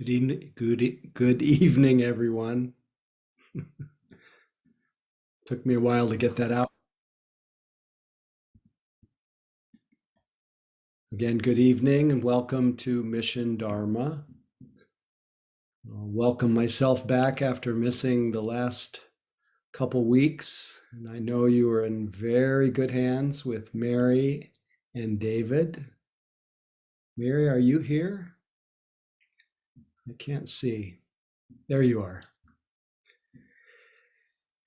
Good evening, everyone. Took me a while to get that out. Again, good evening and welcome to Mission Dharma. I'll welcome myself back after missing the last couple weeks. And I know you are in very good hands with Mary and David. Mary, are you here? I can't see. There you are.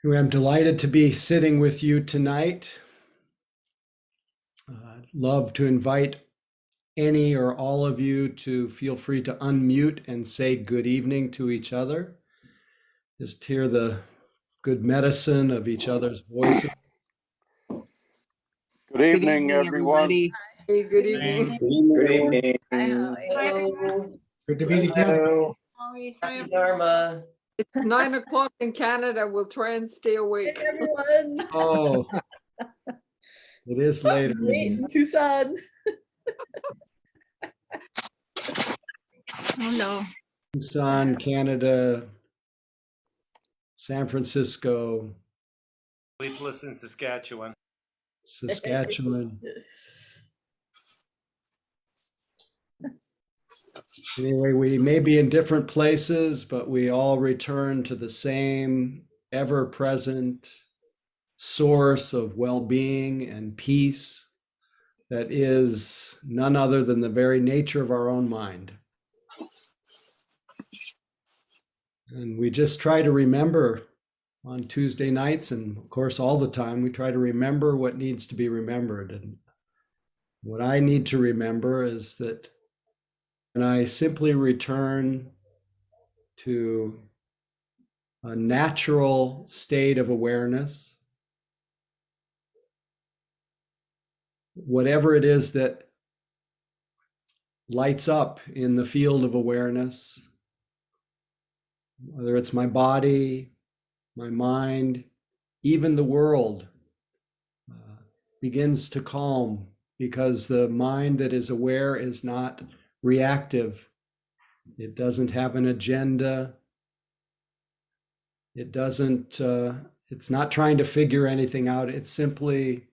I'm delighted to be sitting with you tonight. I'd love to invite any or all of you to feel free to unmute and say good evening to each other. Just hear the good medicine of each other's voices. Good evening, everyone. Hey, good evening. Good evening. Hello. Good to be together. Happy Dharma. It's 9 o'clock in Canada. We'll try and stay awake. Hey, everyone. Oh, it is later. In Tucson. Hello. Tucson, Canada, San Francisco, Sleepless in Saskatchewan. Saskatchewan. Anyway, we may be in different places, but we all return to the same ever-present source of well-being and peace that is none other than the very nature of our own mind. And we just try to remember on Tuesday nights, and of course all the time, we try to remember what needs to be remembered. And what I need to remember is that when I simply return to a natural state of awareness, whatever it is that lights up in the field of awareness, whether it's my body, my mind, even the world, begins to calm, because the mind that is aware is not reactive. It doesn't have an agenda. It's not trying to figure anything out. It's simply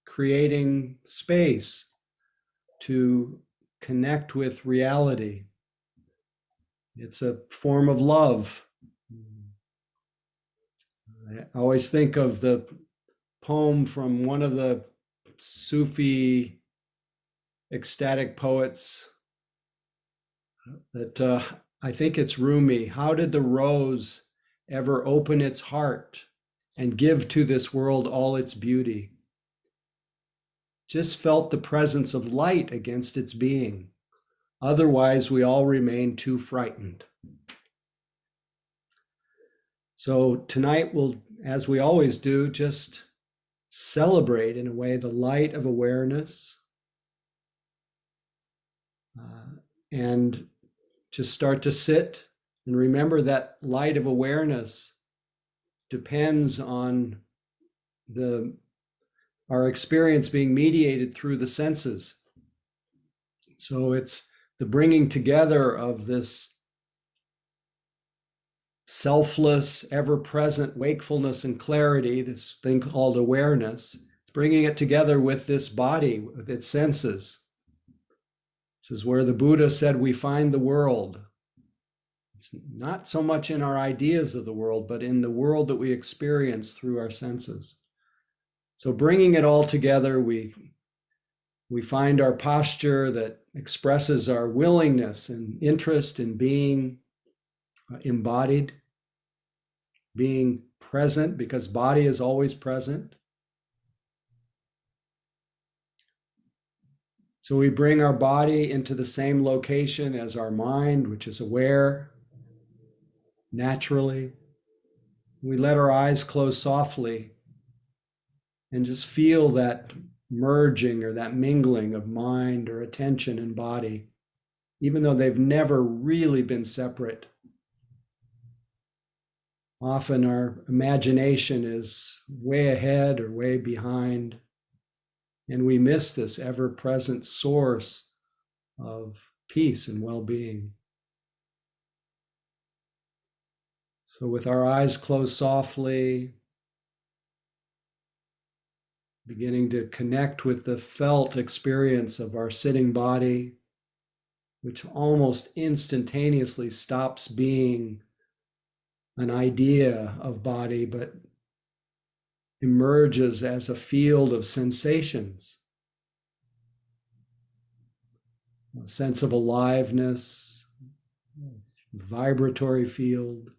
creating space to connect with reality. It's a form of love. I always think of the poem from one of the Sufi ecstatic poets that I think it's Rumi. How did the rose ever open its heart and give to this world all its beauty? Just felt the presence of light against its being. Otherwise, we all remain too frightened. So tonight we'll, as we always do, just celebrate in a way the light of awareness, and just start to sit and remember that light of awareness depends on our experience being mediated through the senses. So it's the bringing together of this selfless, ever-present wakefulness and clarity, this thing called awareness, bringing it together with this body, with its senses. This is where the Buddha said we find the world. It's not so much in our ideas of the world, but in the world that we experience through our senses. So bringing it all together, we find our posture that expresses our willingness and interest in being embodied, being present, because body is always present. So we bring our body into the same location as our mind, which is aware, naturally. We let our eyes close softly and just feel that merging or that mingling of mind or attention and body, even though they've never really been separate. Often our imagination is way ahead or way behind, and we miss this ever-present source of peace and well-being. So with our eyes closed softly, beginning to connect with the felt experience of our sitting body, which almost instantaneously stops being an idea of body, but emerges as a field of sensations, a sense of aliveness, vibratory field,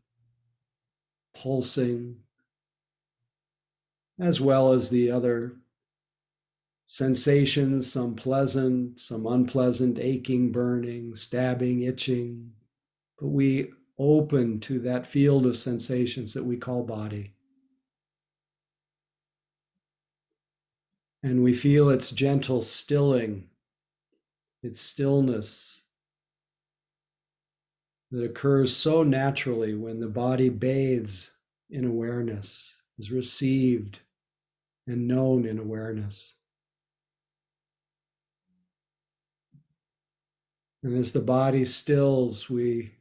pulsing, as well as the other sensations, some pleasant, some unpleasant, aching, burning, stabbing, itching. But we open to that field of sensations that we call body. And we feel its gentle stilling, its stillness that occurs so naturally when the body bathes in awareness, is received and known in awareness. And as the body stills, we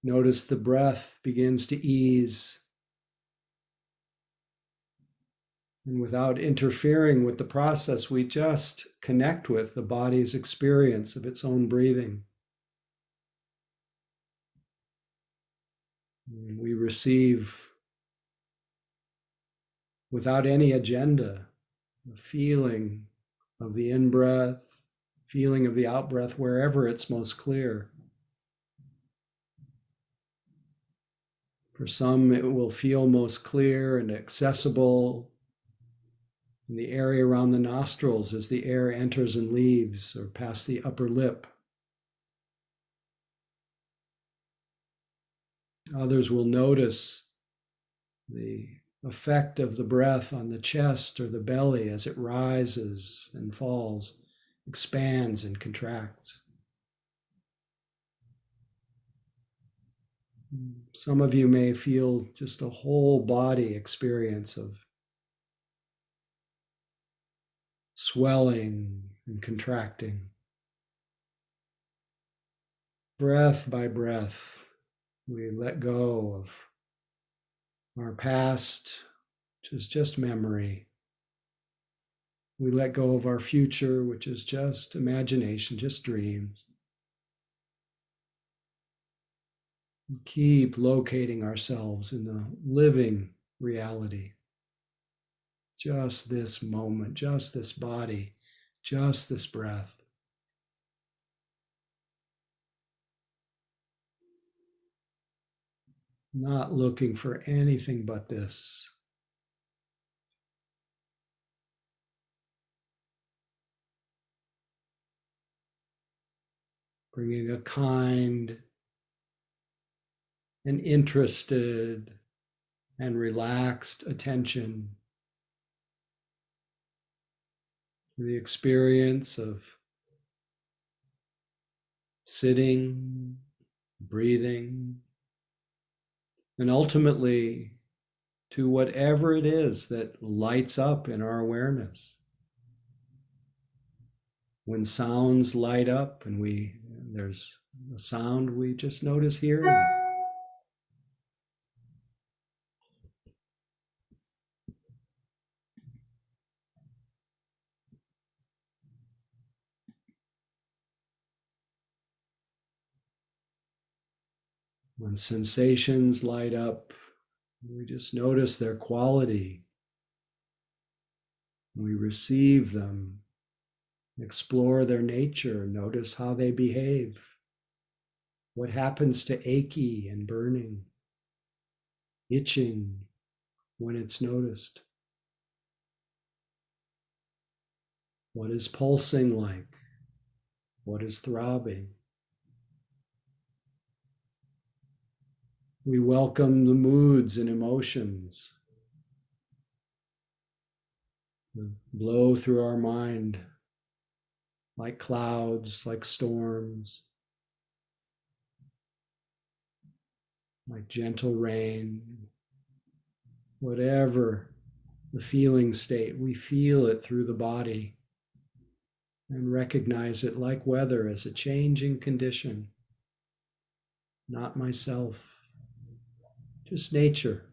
notice the breath begins to ease. And without interfering with the process, we just connect with the body's experience of its own breathing. And we receive, without any agenda, the feeling of the in-breath, feeling of the out-breath wherever it's most clear. For some, it will feel most clear and accessible in the area around the nostrils as the air enters and leaves, or past the upper lip. Others will notice the effect of the breath on the chest or the belly as it rises and falls, expands and contracts. Some of you may feel just a whole body experience of swelling and contracting. Breath by breath, we let go of our past, which is just memory. We let go of our future, which is just imagination, just dreams. We keep locating ourselves in the living reality. Just this moment, just this body, just this breath. Not looking for anything but this. Bringing a kind and interested and relaxed attention to the experience of sitting, breathing, and ultimately to whatever it is that lights up in our awareness. When sounds light up and there's a sound we just notice hearing. When sensations light up, we just notice their quality. We receive them, explore their nature, notice how they behave. What happens to achy and burning, itching when it's noticed? What is pulsing like? What is throbbing? We welcome the moods and emotions that blow through our mind like clouds, like storms, like gentle rain. Whatever the feeling state, we feel it through the body and recognize it like weather as a changing condition, not myself, just nature.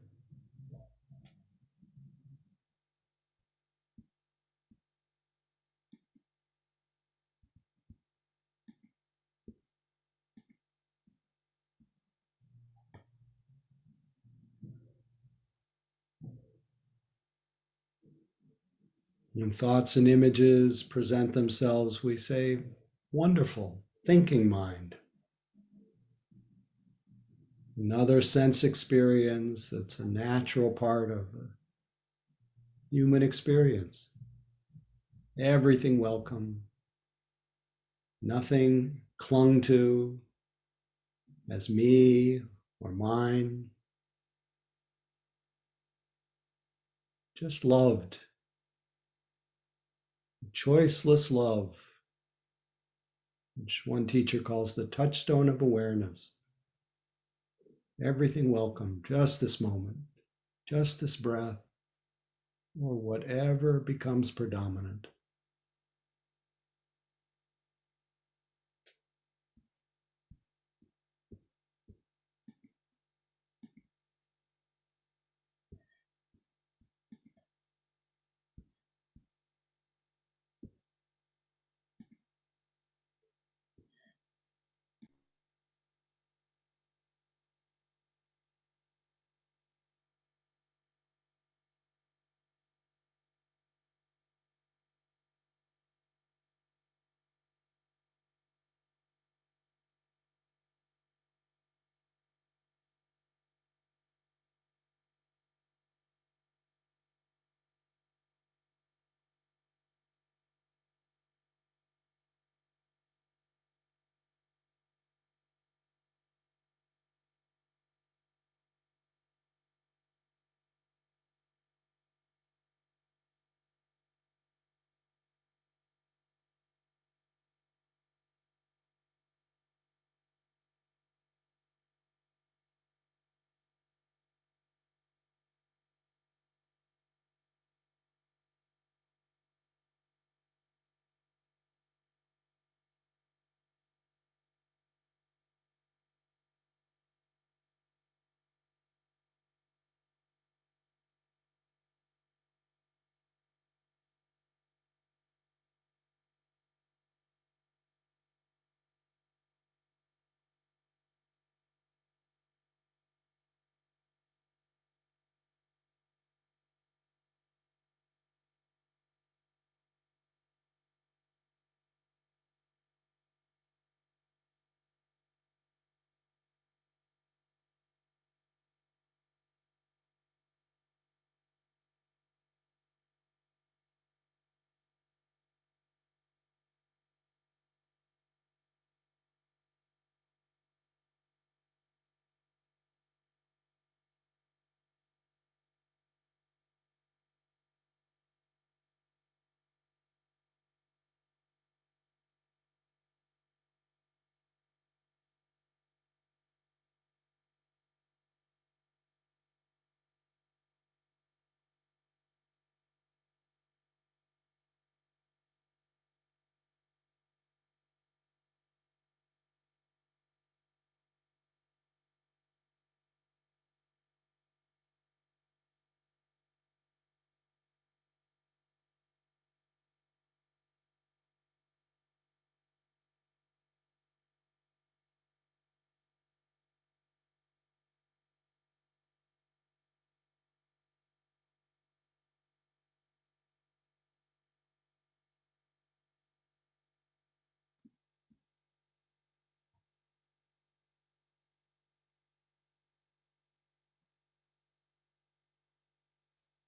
When thoughts and images present themselves, we say, wonderful, thinking mind. Another sense experience that's a natural part of the human experience. Everything welcome, nothing clung to as me or mine, just loved. Choiceless love, which one teacher calls the touchstone of awareness. Everything welcome, just this moment, just this breath, or whatever becomes predominant.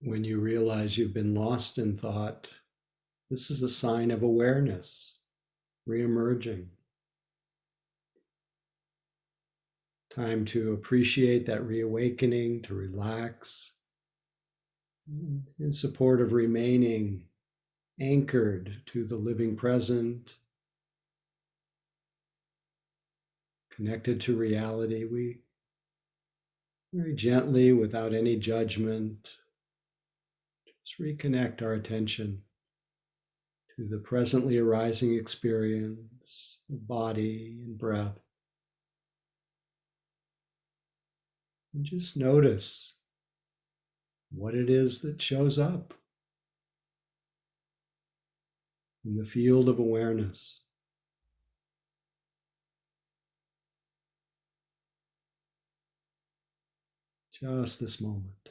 When you realize you've been lost in thought, this is a sign of awareness, reemerging. Time to appreciate that reawakening, to relax, in support of remaining anchored to the living present, connected to reality. We very gently, without any judgment, just reconnect our attention to the presently arising experience of body and breath. And just notice what it is that shows up in the field of awareness. Just this moment.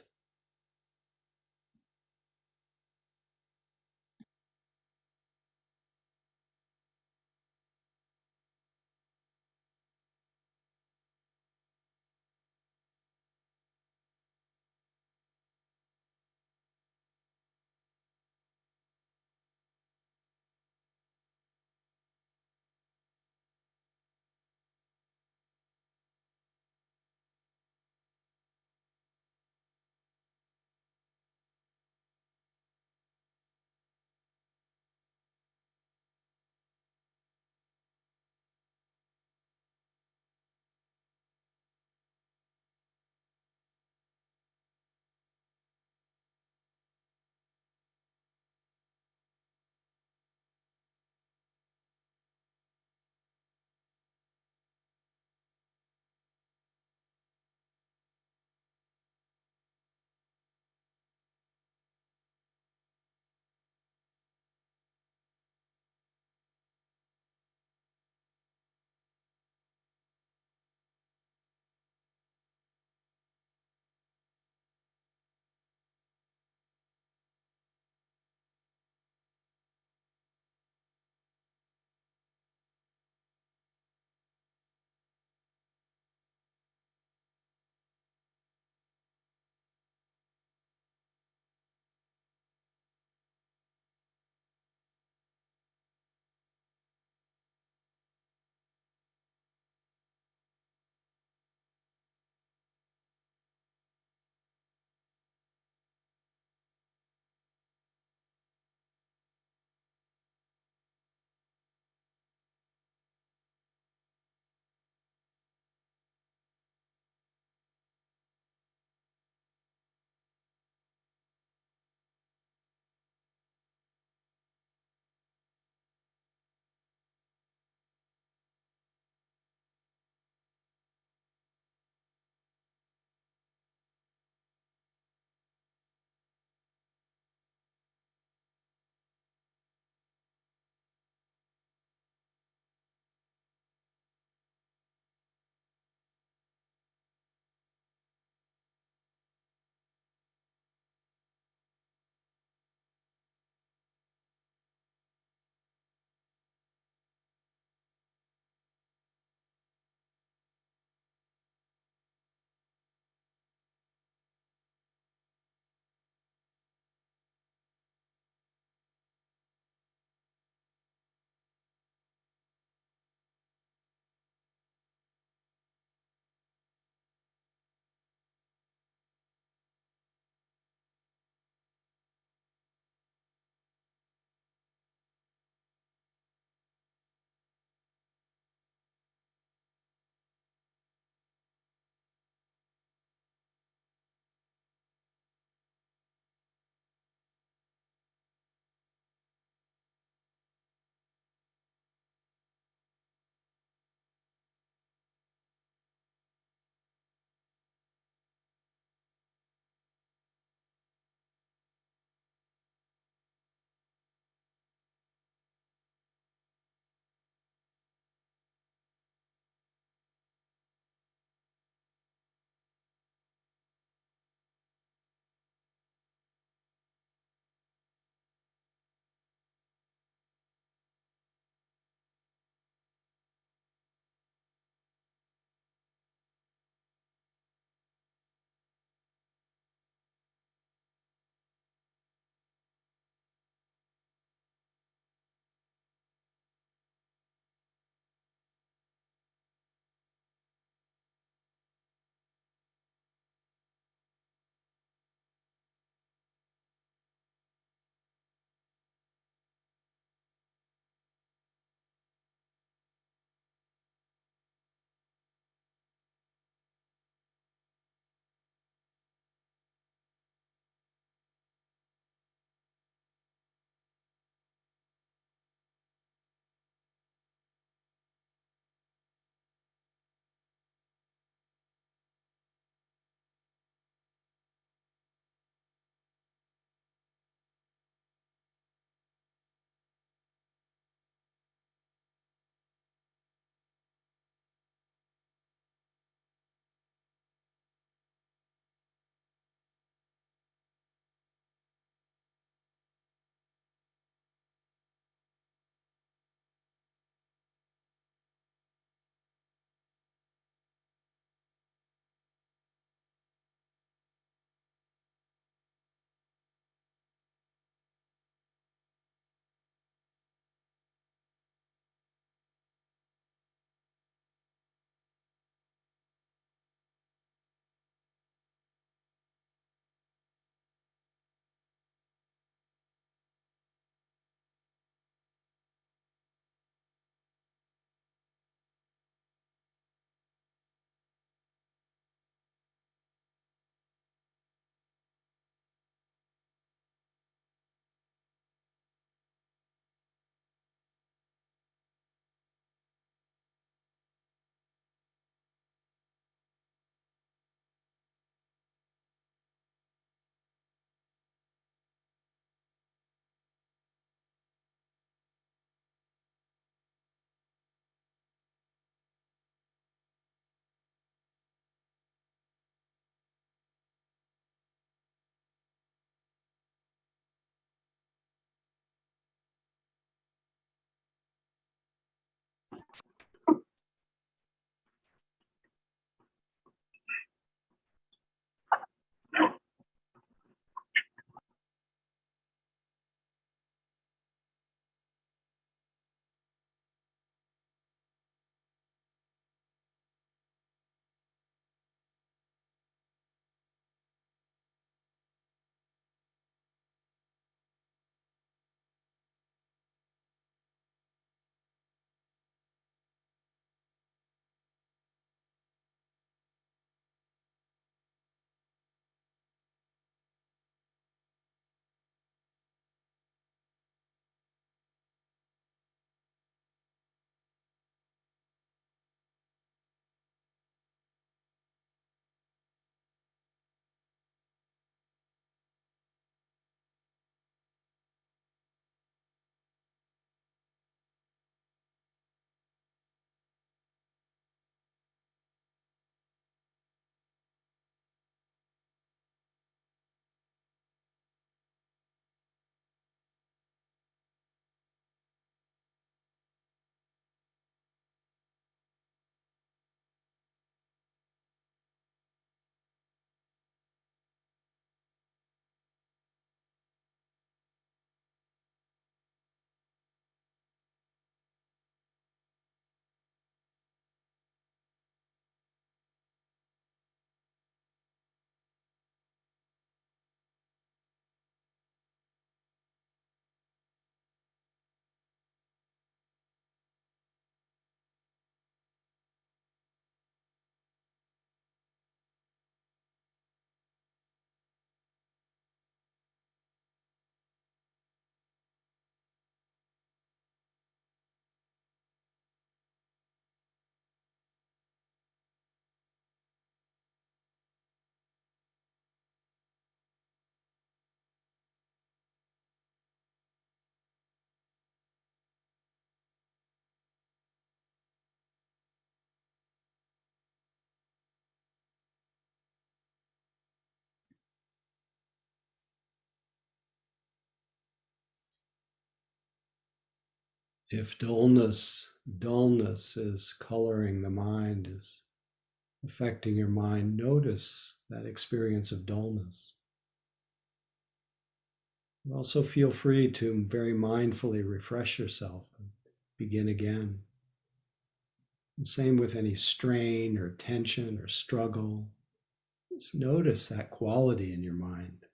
If dullness is coloring the mind, is affecting your mind, notice that experience of dullness. Also feel free to very mindfully refresh yourself and begin again. And same with any strain or tension or struggle. Just notice that quality in your mind.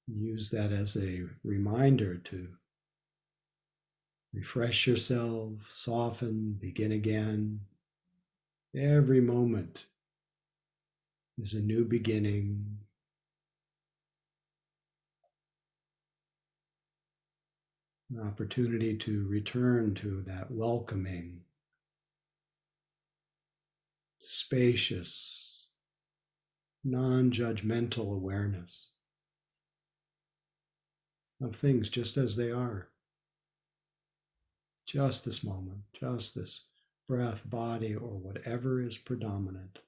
Use that as a reminder to refresh yourself, soften, begin again. Every moment is a new beginning. An opportunity to return to that welcoming, spacious, non-judgmental awareness of things just as they are. Just this moment, just this breath, body, or whatever is predominant.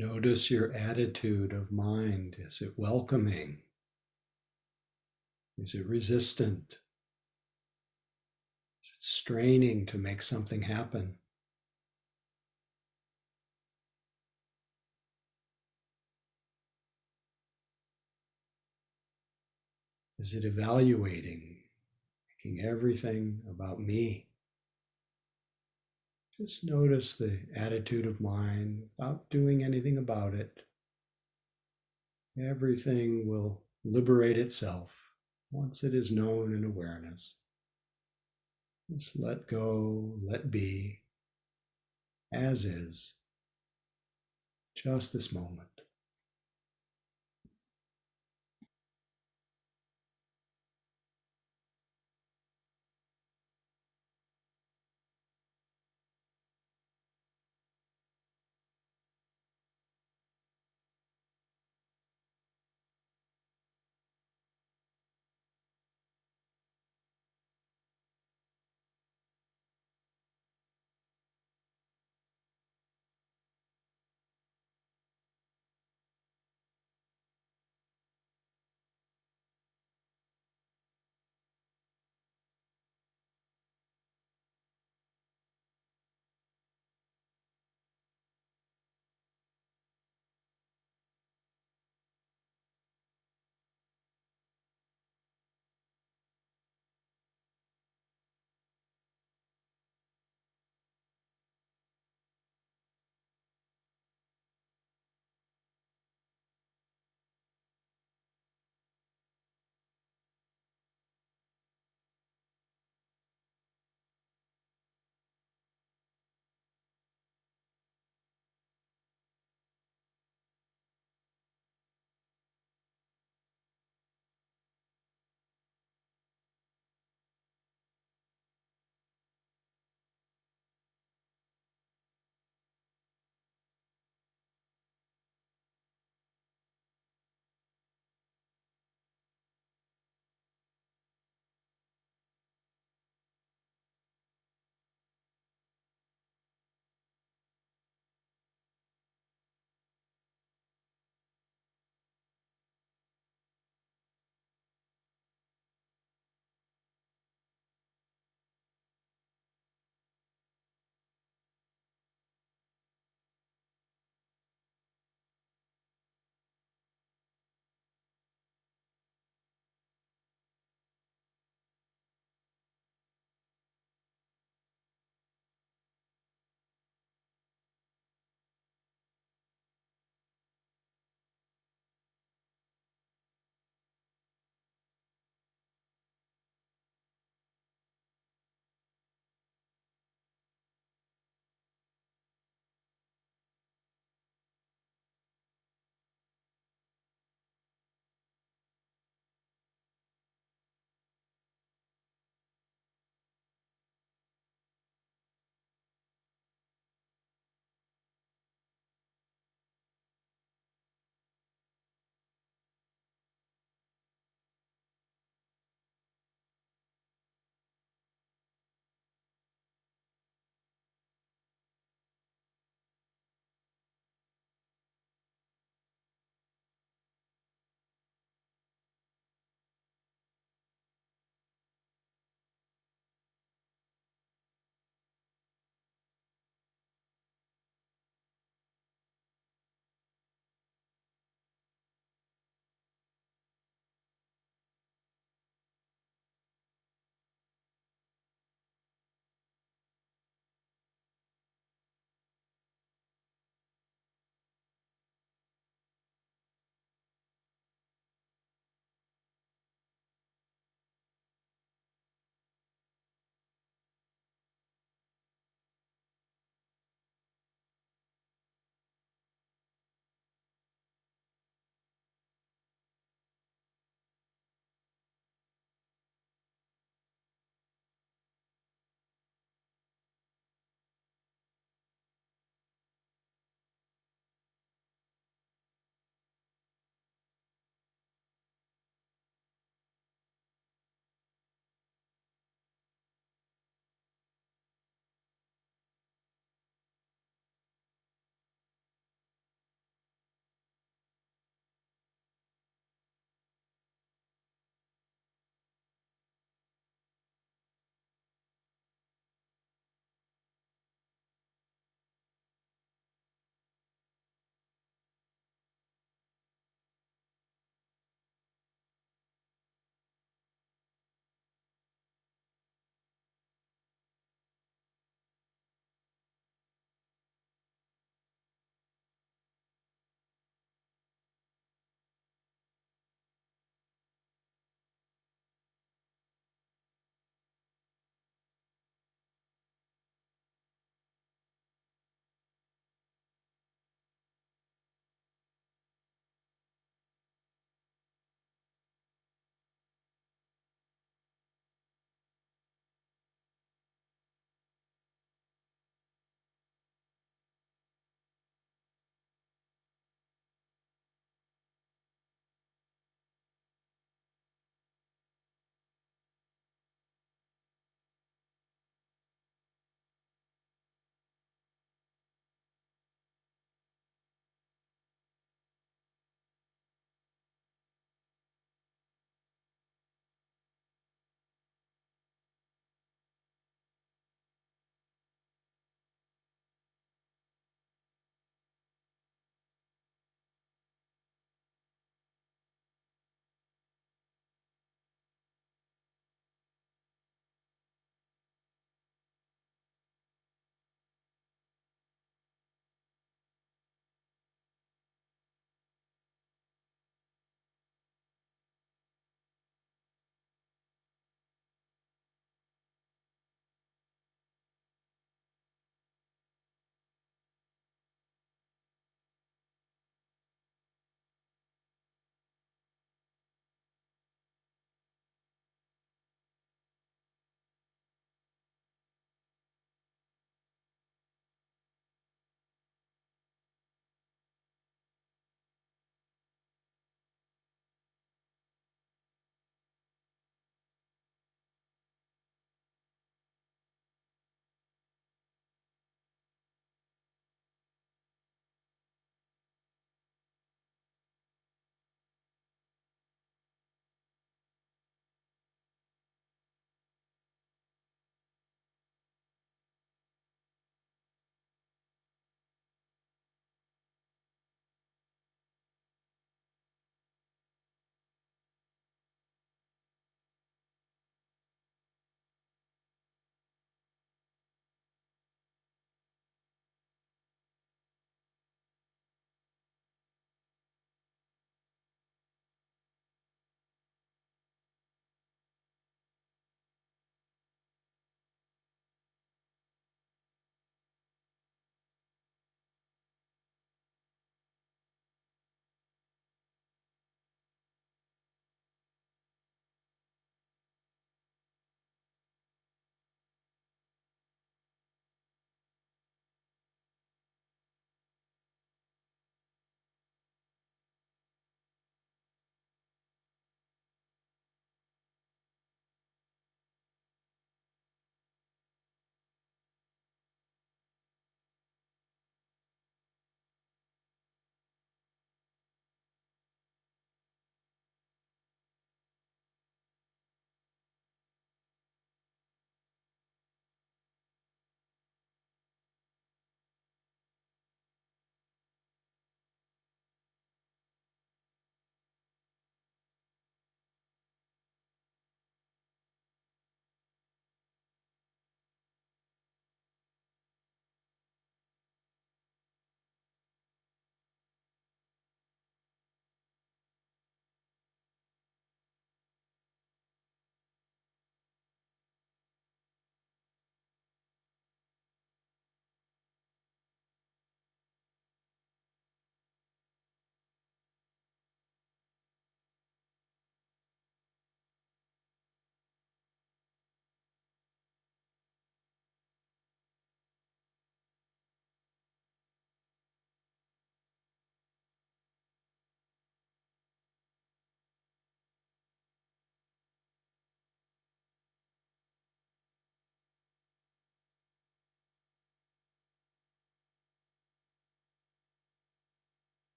Notice your attitude of mind. Is it welcoming? Is it resistant? Is it straining to make something happen? Is it evaluating, making everything about me? Just notice the attitude of mind without doing anything about it. Everything will liberate itself once it is known in awareness. Just let go, let be, as is, just this moment.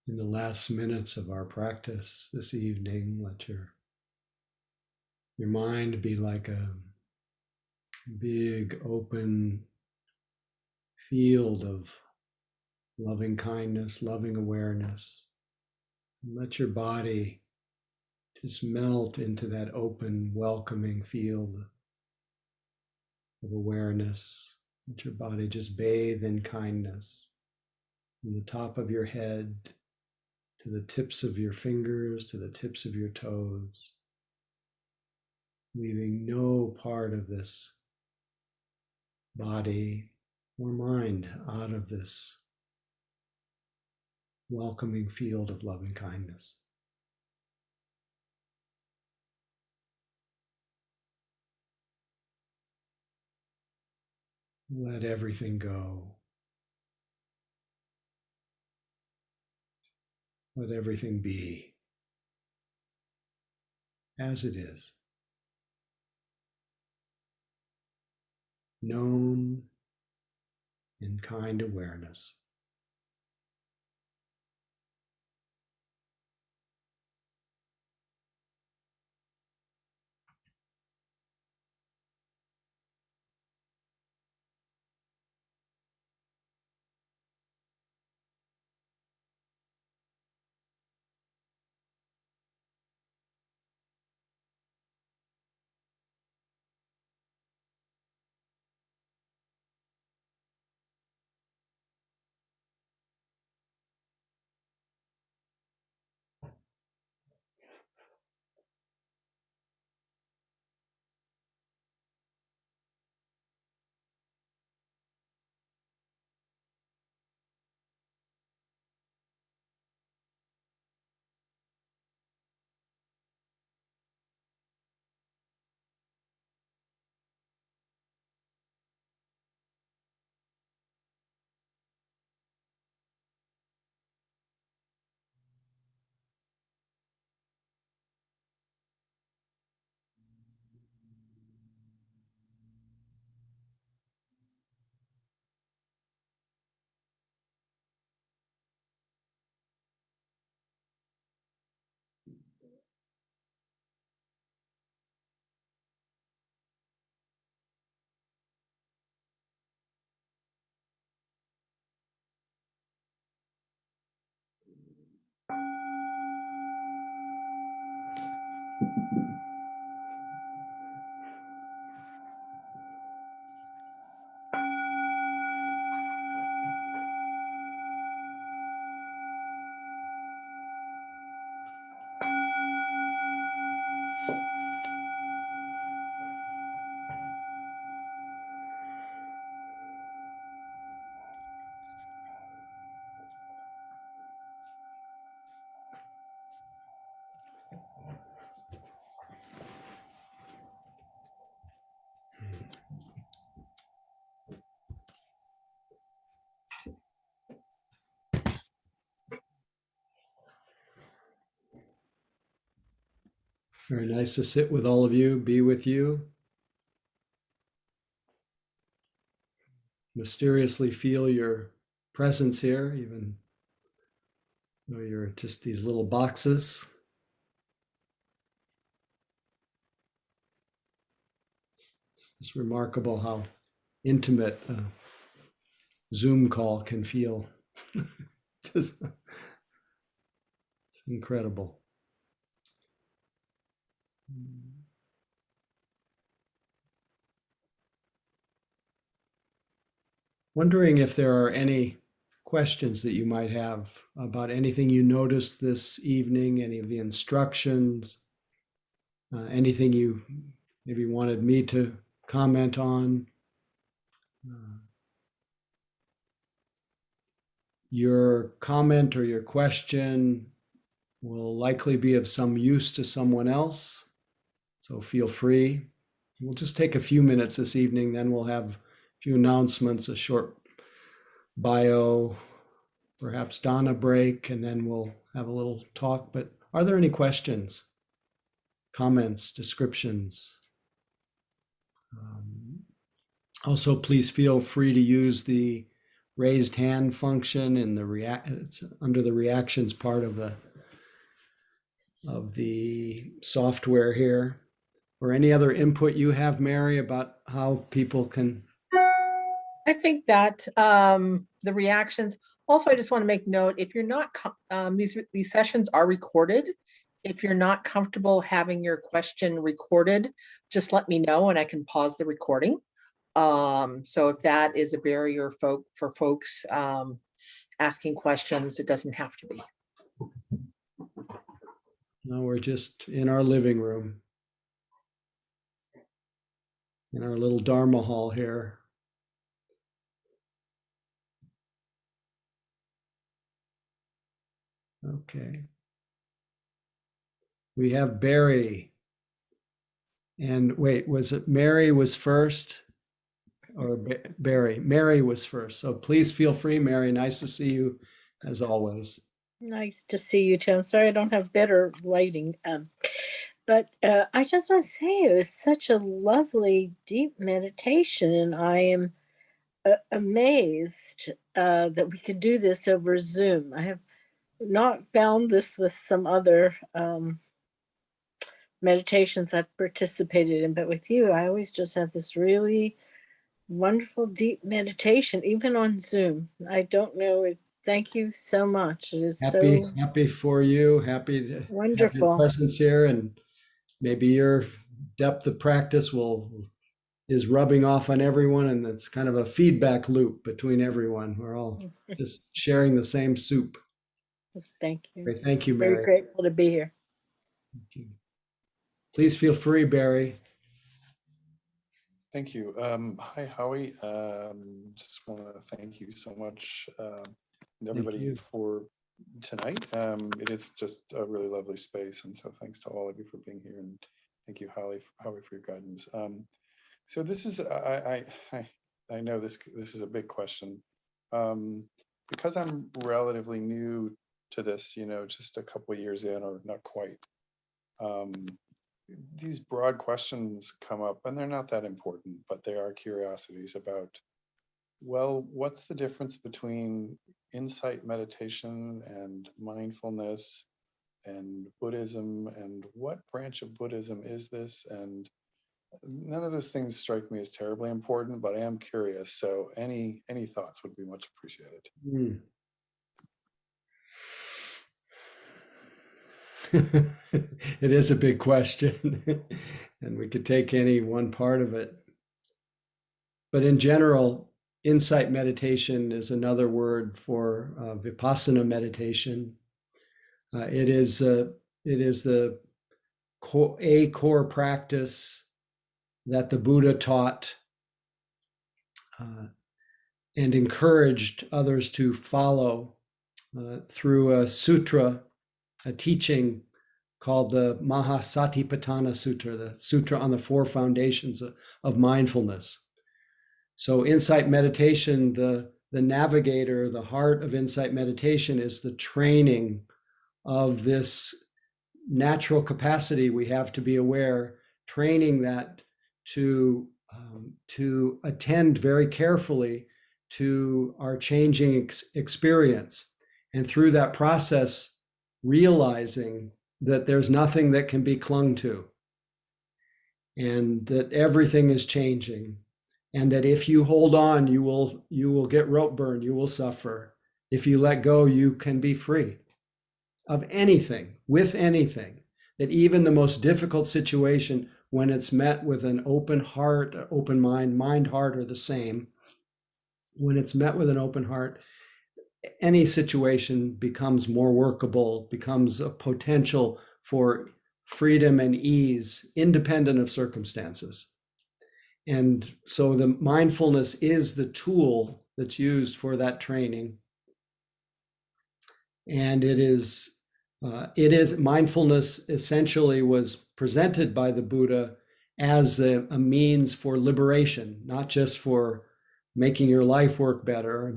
In the last minutes of our practice this evening, let your mind be like a big open field of loving kindness, loving awareness. And let your body just melt into that open, welcoming field of awareness. Let your body just bathe in kindness from the top of your head to the tips of your fingers, to the tips of your toes, leaving no part of this body or mind out of this welcoming field of loving kindness. Let everything go. Let everything be as it is, known in kind awareness. Very nice to sit with all of you, be with you. Mysteriously feel your presence here, even though you're just these little boxes. It's remarkable how intimate a Zoom call can feel. Just, it's incredible. Wondering if there are any questions that you might have about anything you noticed this evening, any of the instructions, anything you maybe wanted me to comment on. Your comment or your question will likely be of some use to someone else, so feel free. We'll just take a few minutes this evening, then we'll have a few announcements, a short bio, perhaps Donna break, and then we'll have a little talk. But are there any questions, comments, descriptions? Also, please feel free to use the raised hand function in the it's under the reactions part of the software here. Or any other input you have, Mary, about how people can. I think that the reactions. Also, I just want to make note, if you're not, these sessions are recorded. If you're not comfortable having your question recorded, just let me know and I can pause the recording. So if that is a barrier for folks asking questions, it doesn't have to be. No, we're just in our living room, in our little Dharma hall here. Okay. We have Barry. And wait, was it Mary was first or Barry? Mary was first. So please feel free, Mary. Nice to see you as always. Nice to see you too. I'm sorry I don't have better lighting. But I just want to say it was such a lovely, deep meditation, and I am amazed that we could do this over Zoom. I have not found this with some other meditations I've participated in, but with you, I always just have this really wonderful, deep meditation, even on Zoom. I don't know. Thank you so much. It is so Happy for you. Happy to have your wonderful. presence here, and maybe your depth of practice is rubbing off on everyone, and it's kind of a feedback loop between everyone. We're all just sharing the same soup. Thank you. Great. Thank you, Very Mary. grateful to be here. Thank you. Please feel free, Barry. Thank you. Hi, Howie. Just want to thank you so much, and everybody for tonight. It is just a really lovely space, and so thanks to all of you for being here, and thank you, Howie, for your guidance. So this is I know this is a big question, because I'm relatively new to this. Just a couple of years in, or not quite. These broad questions come up, and they're not that important, but they are curiosities about, well, what's the difference between insight meditation and mindfulness and Buddhism, and what branch of Buddhism is this? And none of those things strike me as terribly important, but I am curious. So any thoughts would be much appreciated. It is a big question, and we could take any one part of it. But in general, insight meditation is another word for vipassana meditation. It is the core practice that the Buddha taught and encouraged others to follow through a sutra, a teaching called the Mahasatipatthana Sutra, the Sutra on the Four Foundations of Mindfulness. So insight meditation, the navigator, the heart of insight meditation is the training of this natural capacity we have to be aware, training that to attend very carefully to our changing experience. And through that process, realizing that there's nothing that can be clung to, and that everything is changing, and that if you hold on, you will get rope burn, you will suffer. If you let go, you can be free of anything, with anything. That even the most difficult situation, when it's met with an open heart, open mind, heart are the same. When it's met with an open heart, any situation becomes more workable, becomes a potential for freedom and ease, independent of circumstances. And so the mindfulness is the tool that's used for that training. And it is mindfulness essentially was presented by the Buddha as a means for liberation, not just for making your life work better,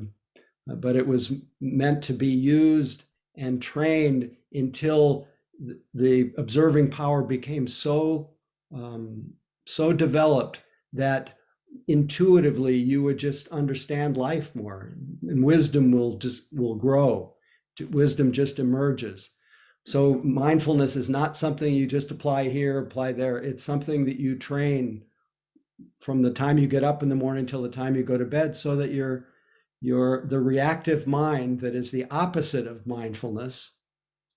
but it was meant to be used and trained until the observing power became so developed that intuitively you would just understand life more, and wisdom will grow. Wisdom just emerges. So mindfulness is not something you just apply here, apply there. It's something that you train from the time you get up in the morning till the time you go to bed, so that the reactive mind that is the opposite of mindfulness.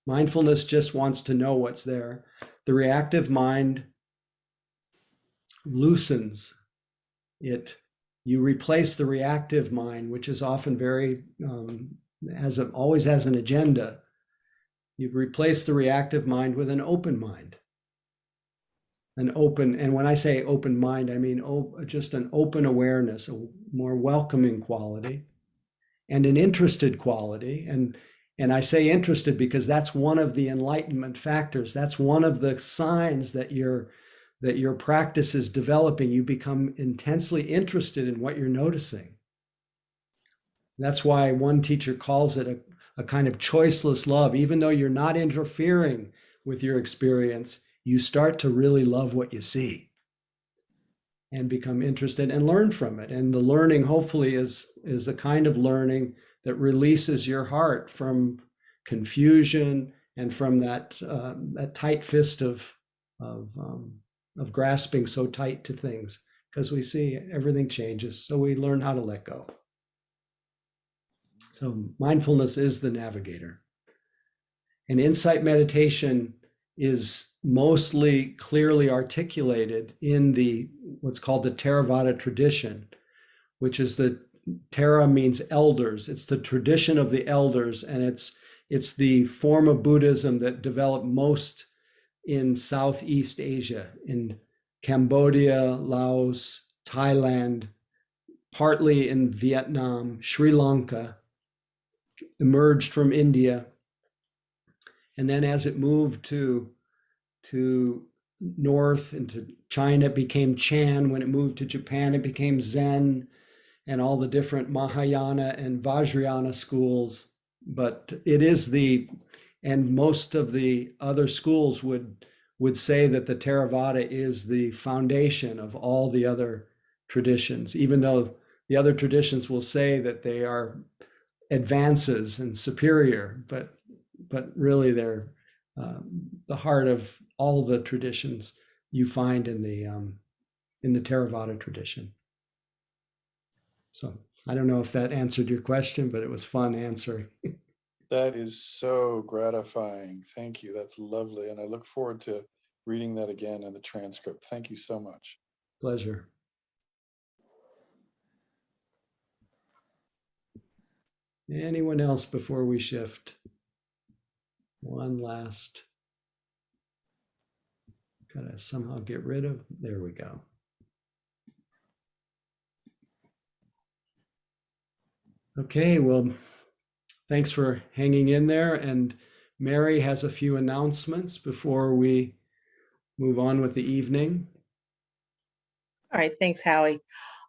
Mindfulness just wants to know what's there. The reactive mind loosens it. You replace the reactive mind, which is often very always has an agenda. You replace the reactive mind with an open mind. And when I say open mind, I mean just an open awareness, a more welcoming quality, and an interested quality. And I say interested because that's one of the enlightenment factors. That's one of the signs that your practice is developing. You become intensely interested in what you're noticing. That's why one teacher calls it a kind of choiceless love. Even though you're not interfering with your experience, you start to really love what you see and become interested and learn from it. And the learning, hopefully, is the kind of learning that releases your heart from confusion and from that tight fist of grasping so tight to things, because we see everything changes. So we learn how to let go. So mindfulness is the navigator. And insight meditation is mostly clearly articulated in what's called the Theravada tradition, which is Thera means elders. It's the tradition of the elders, and it's the form of Buddhism that developed most in Southeast Asia, in Cambodia, Laos, Thailand, partly in Vietnam, Sri Lanka, emerged from India. And then as it moved to north into China, it became Chan. When it moved to Japan, it became Zen, and all the different Mahayana and Vajrayana schools. But it is and most of the other schools would say that the Theravada is the foundation of all the other traditions, even though the other traditions will say that they are advances and superior, but really they're the heart of all the traditions you find in the Theravada tradition. So I don't know if that answered your question, but it was fun answering. That is so gratifying. Thank you. That's lovely. And I look forward to reading that again in the transcript. Thank you so much. Pleasure. Anyone else before we shift? One last. Gotta somehow get rid of. There we go. Okay, well, thanks for hanging in there. And Mary has a few announcements before we move on with the evening. All right, thanks, Howie.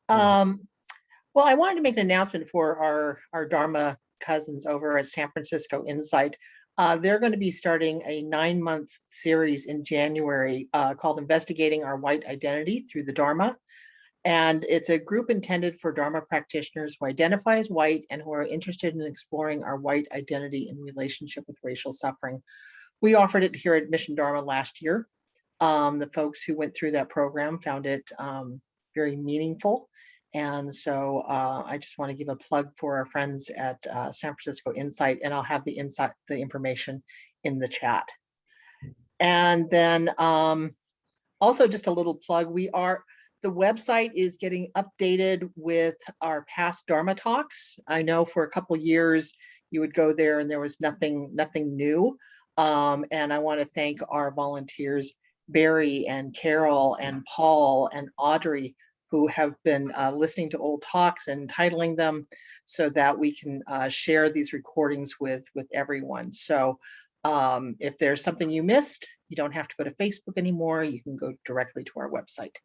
Well, I wanted to make an announcement for our Dharma cousins over at San Francisco Insight. They're going to be starting a 9-month series in January called Investigating Our White Identity Through the Dharma. And it's a group intended for Dharma practitioners who identify as white and who are interested in exploring our white identity in relationship with racial suffering. We offered it here at Mission Dharma last year. The folks who went through that program found it very meaningful. And so I just want to give a plug for our friends at San Francisco Insight, and I'll have the information in the chat. And then also just a little plug, the website is getting updated with our past Dharma talks. I know for a couple years you would go there and there was nothing new. And I want to thank our volunteers, Barry and Carol and Paul and Audrey, who have been listening to old talks and titling them so that we can share these recordings with everyone. So if there's something you missed, you don't have to go to Facebook anymore. You can go directly to our website.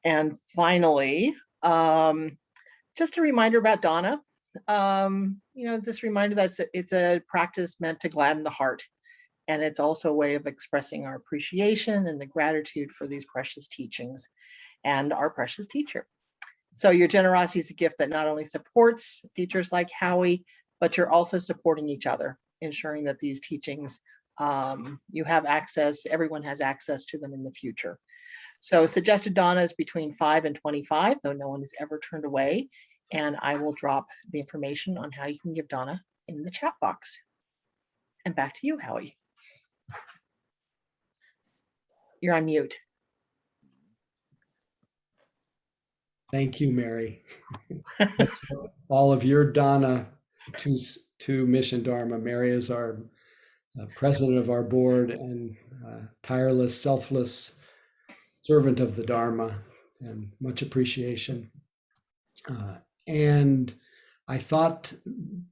And finally, just a reminder about Donna. This reminder that it's a practice meant to gladden the heart. And it's also a way of expressing our appreciation and the gratitude for these precious teachings and our precious teacher. So your generosity is a gift that not only supports teachers like Howie, but you're also supporting each other, ensuring that these teachings, you have access, everyone has access to them in the future. So suggested Donna is between 5 and 25, though no one is ever turned away. And I will drop the information on how you can give Donna in the chat box. And back to you, Howie. You're on mute. Thank you, Mary. All of your Donna to Mission Dharma. Mary is our president of our board and tireless, selfless servant of the Dharma, and much appreciation. And I thought,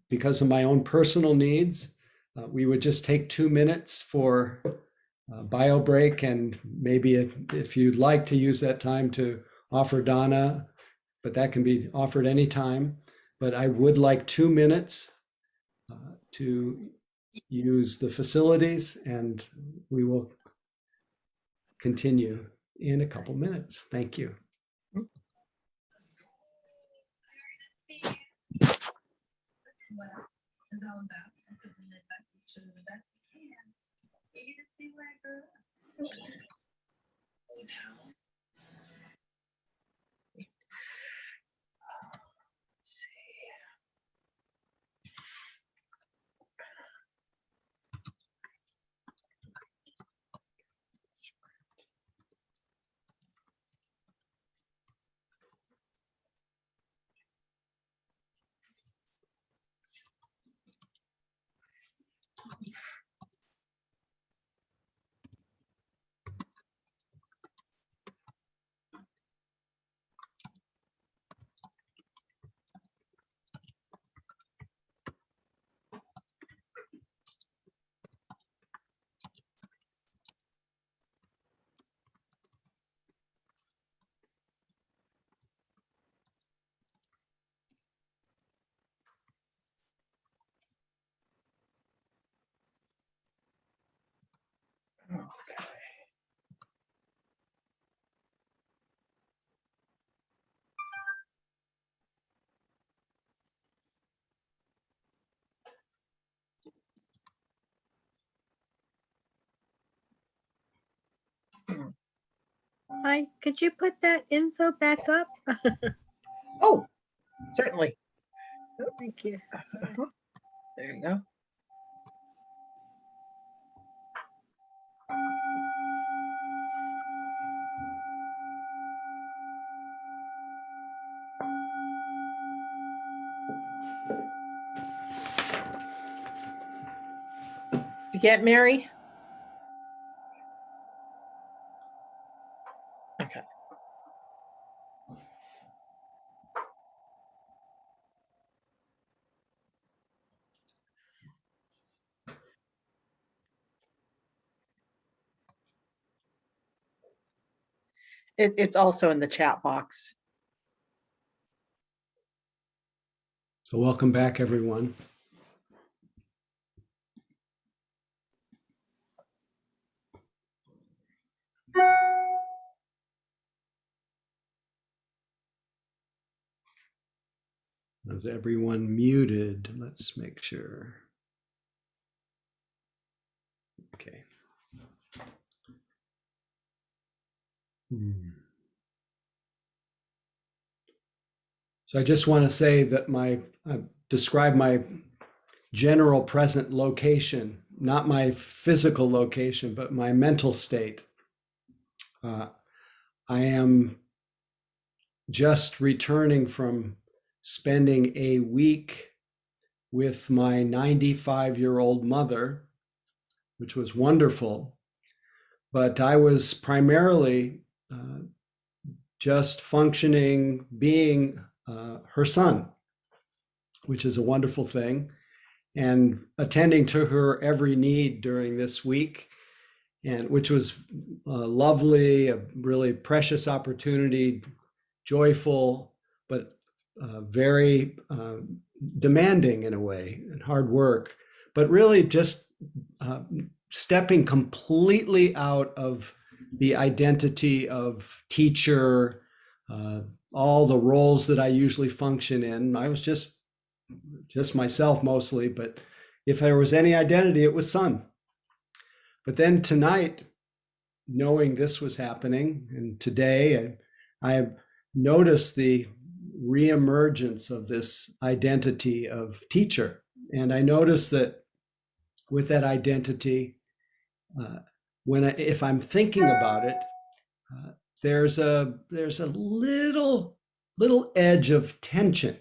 because of my own personal needs, we would just take 2 minutes for bio break, and maybe if you'd like to use that time to offer Dana, but that can be offered anytime. But I would like 2 minutes to use the facilities, and we will continue in a couple minutes. Thank you. Is all about because the Midwest is to the best you can. You get to see where I grew up. Hi, could you put that info back up? Oh, certainly. Thank you. There you go. You get Mary? Okay. It's also in the chat box. So welcome back, everyone. Is everyone muted? Let's make sure. Okay. So I just want to say that describe my general present location, not my physical location, but my mental state. I am just returning from spending a week with my 95-year-old mother, which was wonderful. But I was primarily just functioning, being her son, which is a wonderful thing, and attending to her every need during this week, and which was lovely, a really precious opportunity, joyful, but very demanding in a way, and hard work, but really just stepping completely out of the identity of teacher, all the roles that I usually function in. I was just myself mostly, but if there was any identity, it was son. But then tonight, knowing this was happening, and today I noticed the reemergence of this identity of teacher. And I noticed that with that identity, if I'm thinking about it, there's a little edge of tension.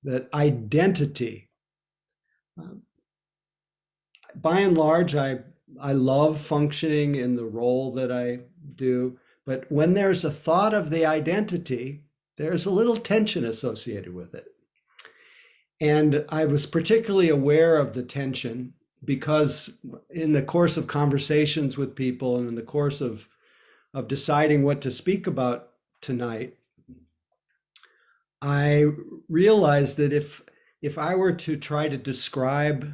That identity. By and large, I love functioning in the role that I do, but when there's a thought of the identity, there's a little tension associated with it. And I was particularly aware of the tension because in the course of conversations with people and in the course of deciding what to speak about tonight, I realized that if I were to try to describe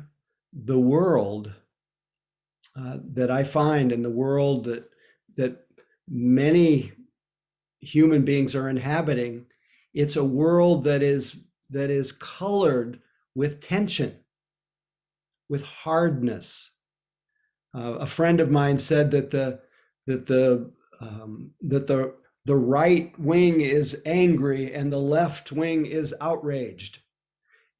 the world that I find in the world that many human beings are inhabiting, it's a world that is colored with tension, with hardness. A friend of mine said that the right wing is angry and the left wing is outraged.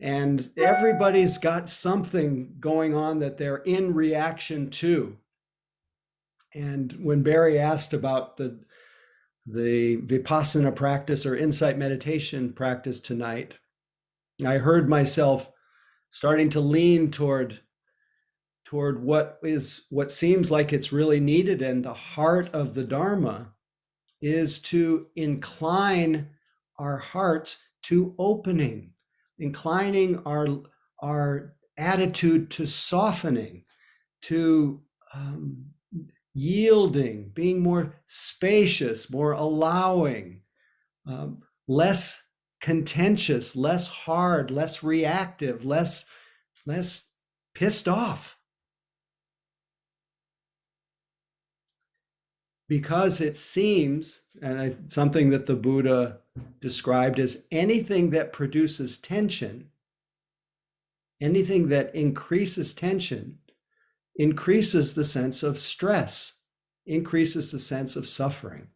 And everybody's got something going on that they're in reaction to. And when Barry asked about the Vipassana practice or insight meditation practice tonight, I heard myself starting to lean toward what seems like it's really needed. And the heart of the Dharma is to incline our hearts to opening, inclining our attitude to softening, to yielding, being more spacious, more allowing, less contentious, less hard, less reactive, less pissed off. Because it seems, and something that the Buddha described as anything that produces tension, anything that increases tension, increases the sense of stress, increases the sense of suffering.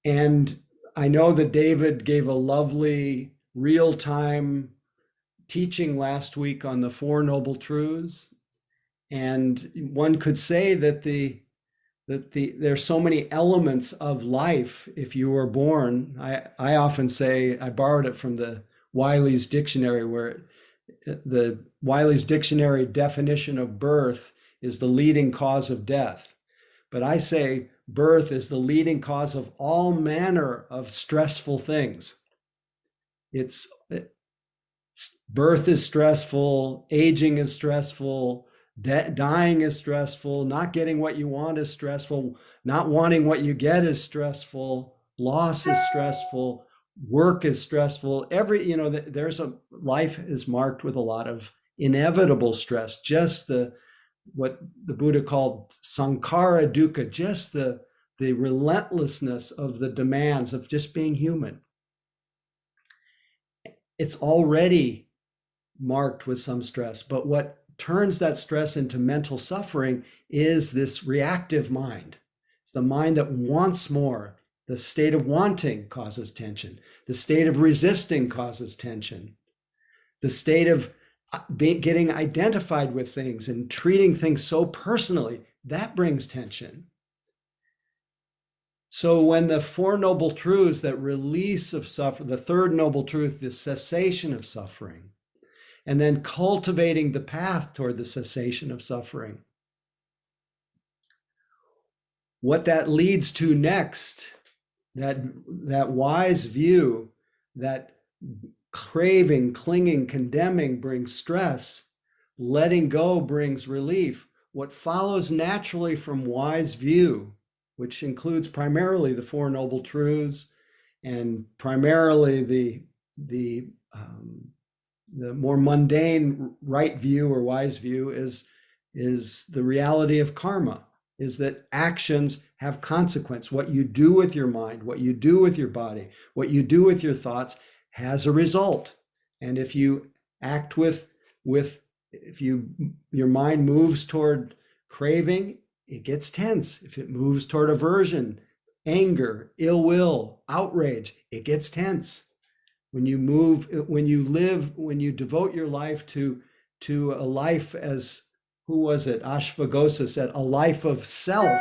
And I know that David gave a lovely real-time teaching last week on the Four Noble Truths. And one could say that there's so many elements of life if you were born. I often say, I borrowed it from the Wiley's Dictionary, where the Wiley's Dictionary definition of birth is the leading cause of death. But I say birth is the leading cause of all manner of stressful things. Birth is stressful, aging is stressful, dying is stressful, not getting what you want is stressful, not wanting what you get is stressful, loss is stressful, work is stressful. Life is marked with a lot of inevitable stress, just what the Buddha called sankhara dukkha, just the relentlessness of the demands of just being human. It's already marked with some stress, but what turns that stress into mental suffering is this reactive mind. It's the mind that wants more. The state of wanting causes tension. The state of resisting causes tension. The state of getting identified with things and treating things so personally, that brings tension. So when the Four Noble Truths, that release of suffering, the third noble truth, the cessation of suffering, and then cultivating the path toward the cessation of suffering, what that leads to next, that wise view, that craving, clinging, condemning brings stress, letting go brings relief. What follows naturally from wise view, which includes primarily the Four Noble Truths and primarily the more mundane right view or wise view, is the reality of karma. is that actions have consequence. What you do with your mind, what you do with your body, what you do with your thoughts has a result. And if you act if your mind moves toward craving, it gets tense. If it moves toward aversion, anger, ill will, outrage, it gets tense. When you devote your life to a life, as who was it? Ashvaghosha said, a life of self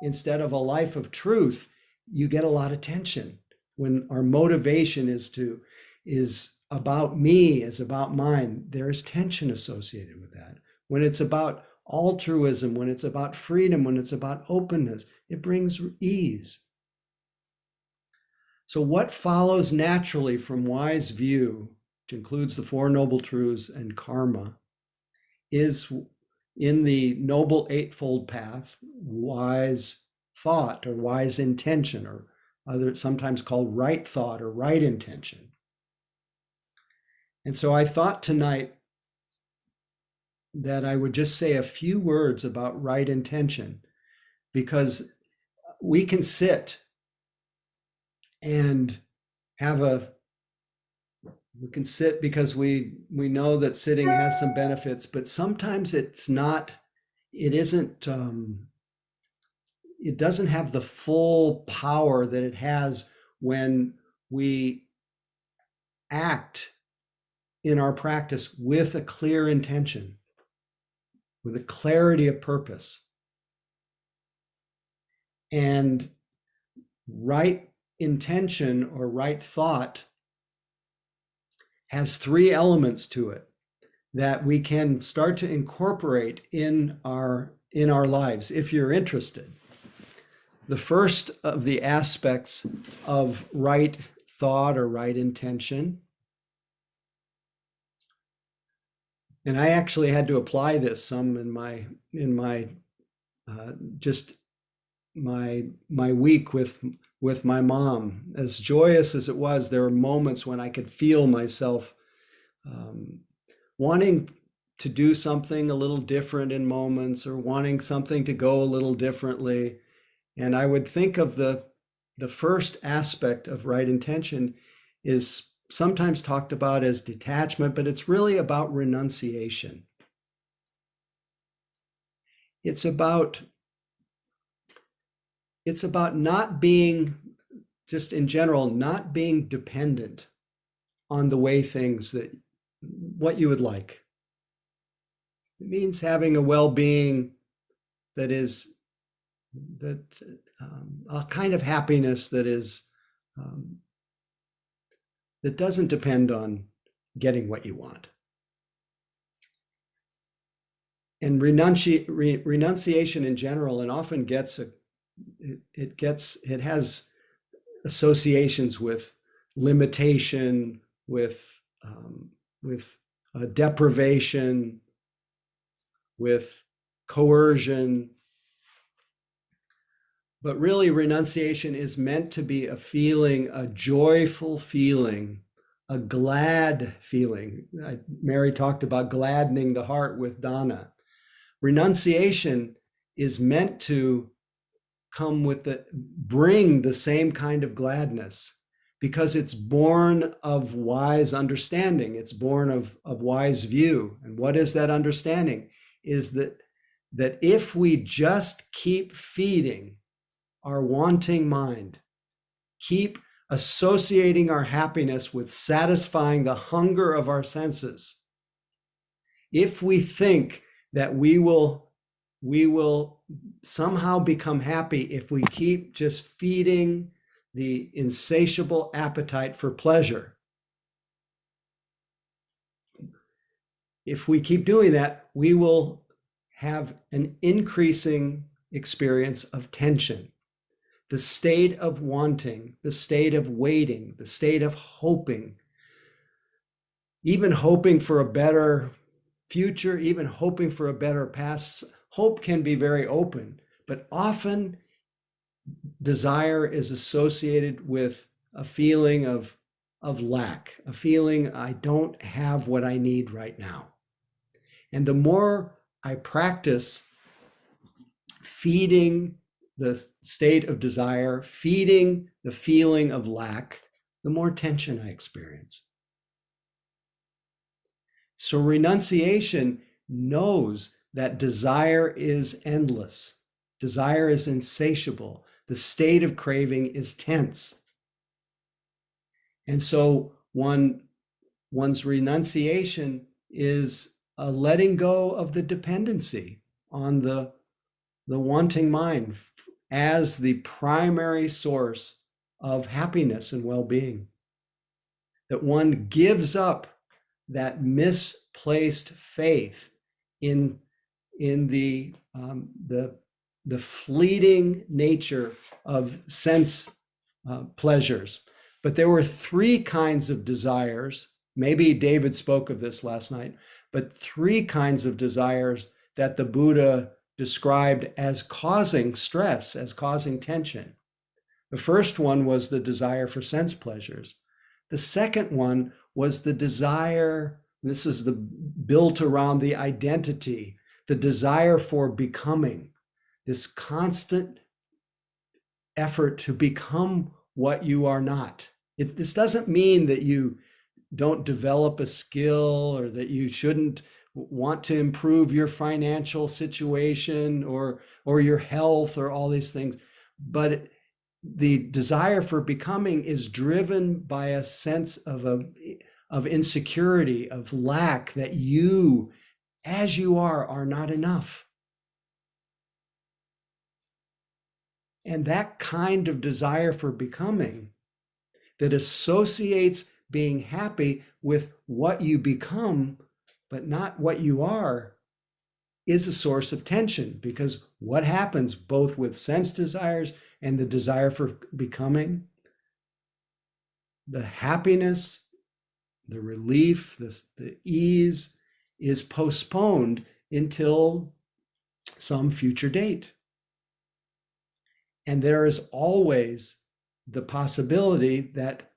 instead of a life of truth, you get a lot of tension. When our motivation is about me, is about mine, there is tension associated with that. When it's about altruism, when it's about freedom, when it's about openness, it brings ease. So what follows naturally from wise view, which includes the Four Noble Truths and karma, is in the Noble Eightfold Path, wise thought or wise intention, or sometimes called right thought or right intention. And so I thought tonight that I would just say a few words about right intention, because we can sit and we can sit because we know that sitting has some benefits, but sometimes it doesn't have the full power that it has when we act in our practice with a clear intention, with a clarity of purpose. And right intention or right thought has three elements to it that we can start to incorporate in our lives if you're interested. The first of the aspects of right thought or right intention, and I actually had to apply this some in my week with my mom. As joyous as it was, there were moments when I could feel myself wanting to do something a little different in moments, or wanting something to go a little differently. And I would think of the first aspect of right intention is sometimes talked about as detachment, but it's really about renunciation. It's about not being, just in general, not being dependent on the way things what you would like. It means having a well-being that a kind of happiness that doesn't depend on getting what you want. And renunciation in general, and often it has associations with limitation, with deprivation, with coercion. But really, renunciation is meant to be a feeling, a joyful feeling, a glad feeling. Mary talked about gladdening the heart with Dana. Renunciation is meant to bring the same kind of gladness, because it's born of wise understanding. It's born of wise view. And what is that understanding? Is that if we just keep feeding our wanting mind, keep associating our happiness with satisfying the hunger of our senses, if we think that we will somehow become happy if we keep just feeding the insatiable appetite for pleasure, if we keep doing that, we will have an increasing experience of tension. The state of wanting, the state of waiting, the state of hoping, even hoping for a better future, even hoping for a better past. Hope can be very open, but often desire is associated with a feeling of lack, a feeling I don't have what I need right now. And the more I practice feeding the state of desire, feeding the feeling of lack, the more tension I experience. So renunciation knows that desire is endless. Desire is insatiable. The state of craving is tense. And so one's renunciation is a letting go of the dependency on the wanting mind as the primary source of happiness and well-being. That one gives up that misplaced faith in the fleeting nature of sense pleasures. But there were three kinds of desires. Maybe David spoke of this last night, but three kinds of desires that the Buddha described as causing stress, as causing tension. The first one was the desire for sense pleasures. The second one was the desire, this is built around the identity, the desire for becoming, this constant effort to become what you are not. This doesn't mean that you don't develop a skill or that you shouldn't want to improve your financial situation or your health or all these things. But the desire for becoming is driven by a sense of insecurity, of lack, that you, as you are not enough. And that kind of desire for becoming that associates being happy with what you become, but not what you are, is a source of tension, because what happens both with sense desires and the desire for becoming, the happiness, the relief, the ease is postponed until some future date. And there is always the possibility that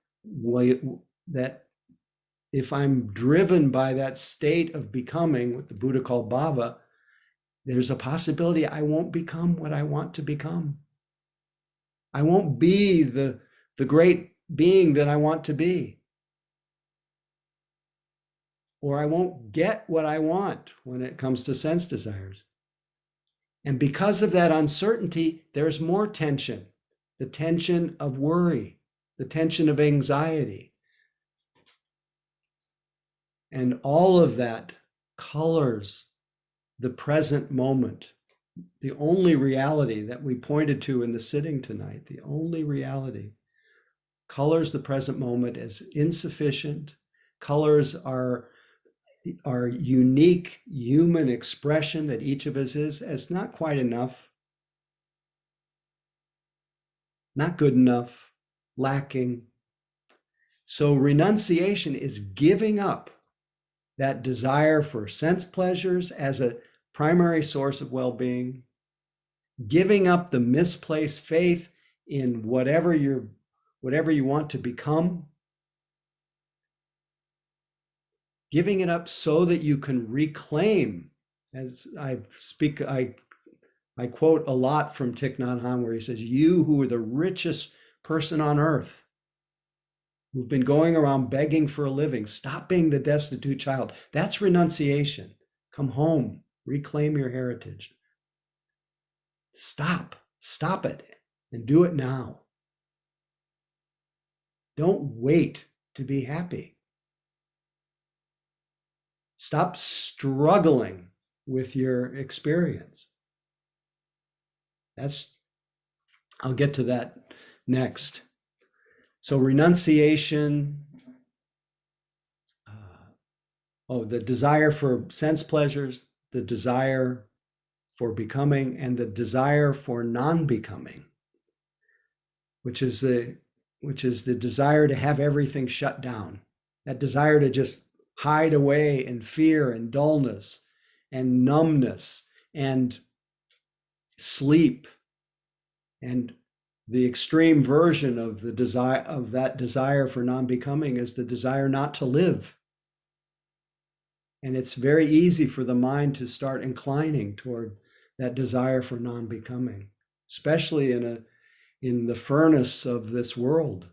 if I'm driven by that state of becoming, what the Buddha called bhava, there's a possibility I won't become what I want to become. I won't be the great being that I want to be. Or I won't get what I want when it comes to sense desires. And because of that uncertainty, there's more tension, the tension of worry, the tension of anxiety. And all of that colors the present moment, the only reality that we pointed to in the sitting tonight, the only reality, colors the present moment as insufficient, colors our unique human expression that each of us is as not quite enough, not good enough, lacking. So renunciation is giving up that desire for sense pleasures as a primary source of well-being, giving up the misplaced faith in whatever you want to become, giving it up so that you can reclaim, as I quote a lot from Thich Nhat Hanh, where he says, you who are the richest person on earth, who've been going around begging for a living, stop being the destitute child. That's renunciation. Come home, reclaim your heritage. Stop it, and do it now. Don't wait to be happy. Stop struggling with your experience. I'll get to that next. So renunciation, the desire for sense pleasures, the desire for becoming, and the desire for non-becoming, which is the desire to have everything shut down, that desire to just hide away in fear and dullness and numbness and sleep. And the extreme version of that desire for non-becoming is the desire not to live. And it's very easy for the mind to start inclining toward that desire for non-becoming, especially in the furnace of this world.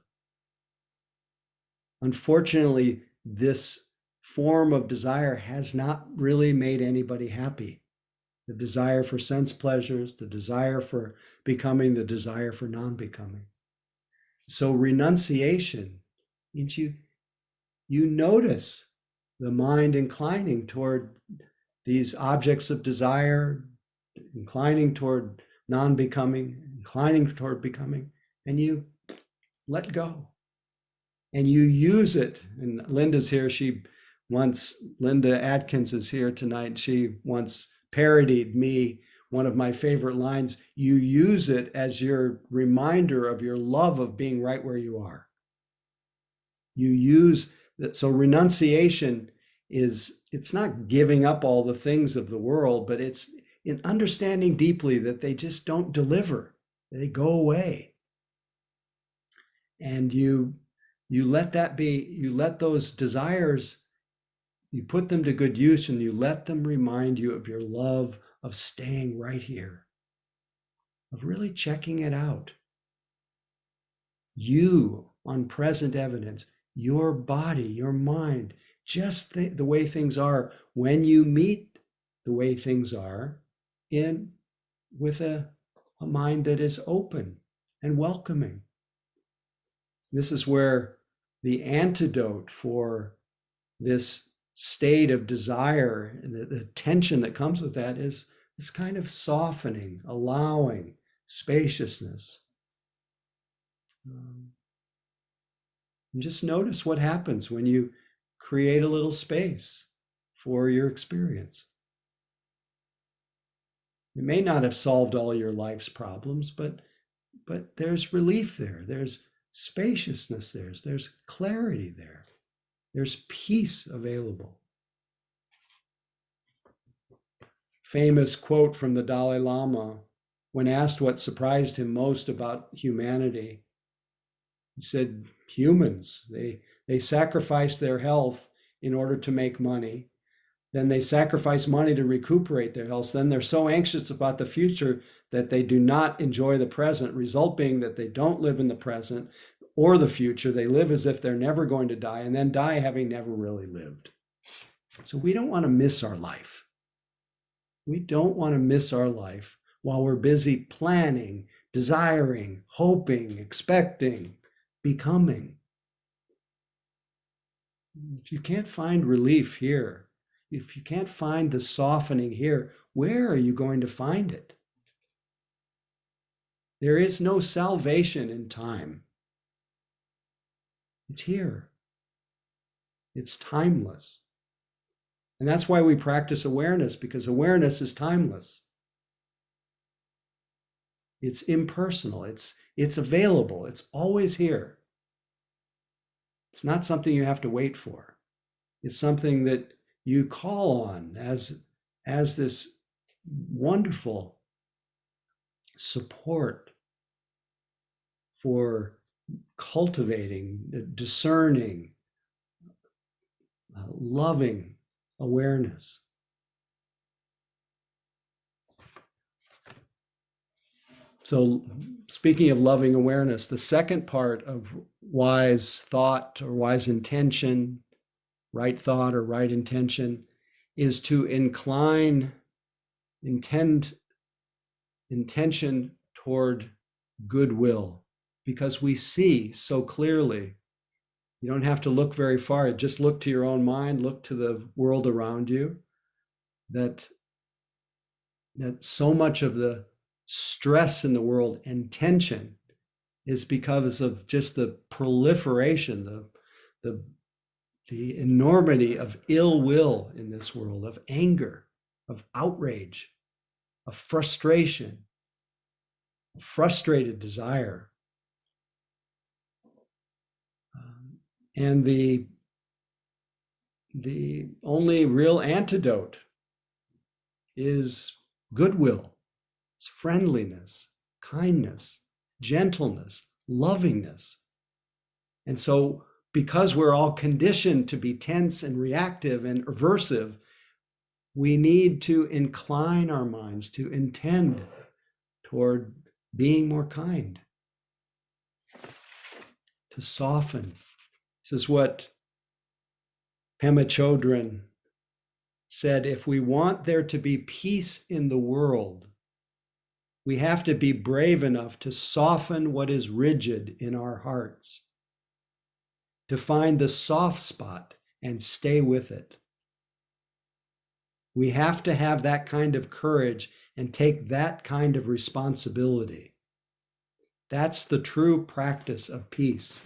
Unfortunately, this form of desire has not really made anybody happy. The desire for sense pleasures, the desire for becoming, the desire for non-becoming. So renunciation means you notice the mind inclining toward these objects of desire, inclining toward non-becoming, inclining toward becoming, and you let go. And you use it. And Linda's here. Linda Atkins is here tonight. She once parodied me, one of my favorite lines. You use it as your reminder of your love of being right where you are. You use that. So renunciation it's not giving up all the things of the world, but it's in understanding deeply that they just don't deliver. They go away. And you let that be, you let those desires, you put them to good use, and you let them remind you of your love of staying right here, of really checking it out. You, on present evidence, your body, your mind, just the way things are when you meet the way things are with a mind that is open and welcoming. This is where the antidote for this state of desire and the tension that comes with that is this kind of softening, allowing, spaciousness. And just notice what happens when you create a little space for your experience. It may not have solved all your life's problems, but there's relief there. There's spaciousness there. There's clarity there. There's peace available. Famous quote from the Dalai Lama, when asked what surprised him most about humanity, he said, humans, they sacrifice their health in order to make money. Then they sacrifice money to recuperate their health. Then they're so anxious about the future that they do not enjoy the present, result being that they don't live in the present or the future. They live as if they're never going to die, and then die having never really lived. So we don't want to miss our life. We don't want to miss our life while we're busy planning, desiring, hoping, expecting, becoming. If you can't find relief here, if you can't find the softening here, where are you going to find it? There is no salvation in time. It's here. It's timeless. And that's why we practice awareness, because awareness is timeless. It's impersonal. It's available. It's always here. It's not something you have to wait for. It's something that you call on as this wonderful support for cultivating, discerning, loving awareness. So speaking of loving awareness, the second part of wise thought or wise intention, right thought or right intention, is to intention toward goodwill, because we see so clearly. You don't have to look very far. Just look to your own mind, look to the world around you, that so much of the stress in the world and tension is because of just the proliferation, the enormity of ill will in this world, of anger, of outrage, of frustration, of frustrated desire. And the only real antidote is goodwill. It's friendliness, kindness, gentleness, lovingness. And so, because we're all conditioned to be tense and reactive and aversive, We need to incline our minds to intend toward being more kind, to soften. This is what Pema Chodron said, if we want there to be peace in the world, we have to be brave enough to soften what is rigid in our hearts, to find the soft spot and stay with it. We have to have that kind of courage and take that kind of responsibility. That's the true practice of peace.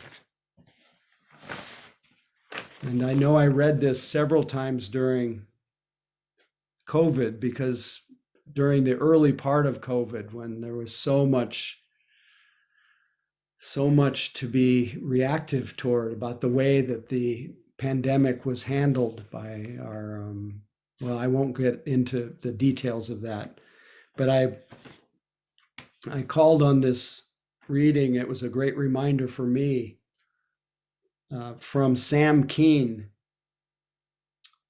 And I know I read this several times during COVID, because during the early part of COVID, when there was so much to be reactive toward about the way that the pandemic was handled by our, well, I won't get into the details of that, but I called on this reading. It was a great reminder for me from Sam Kean,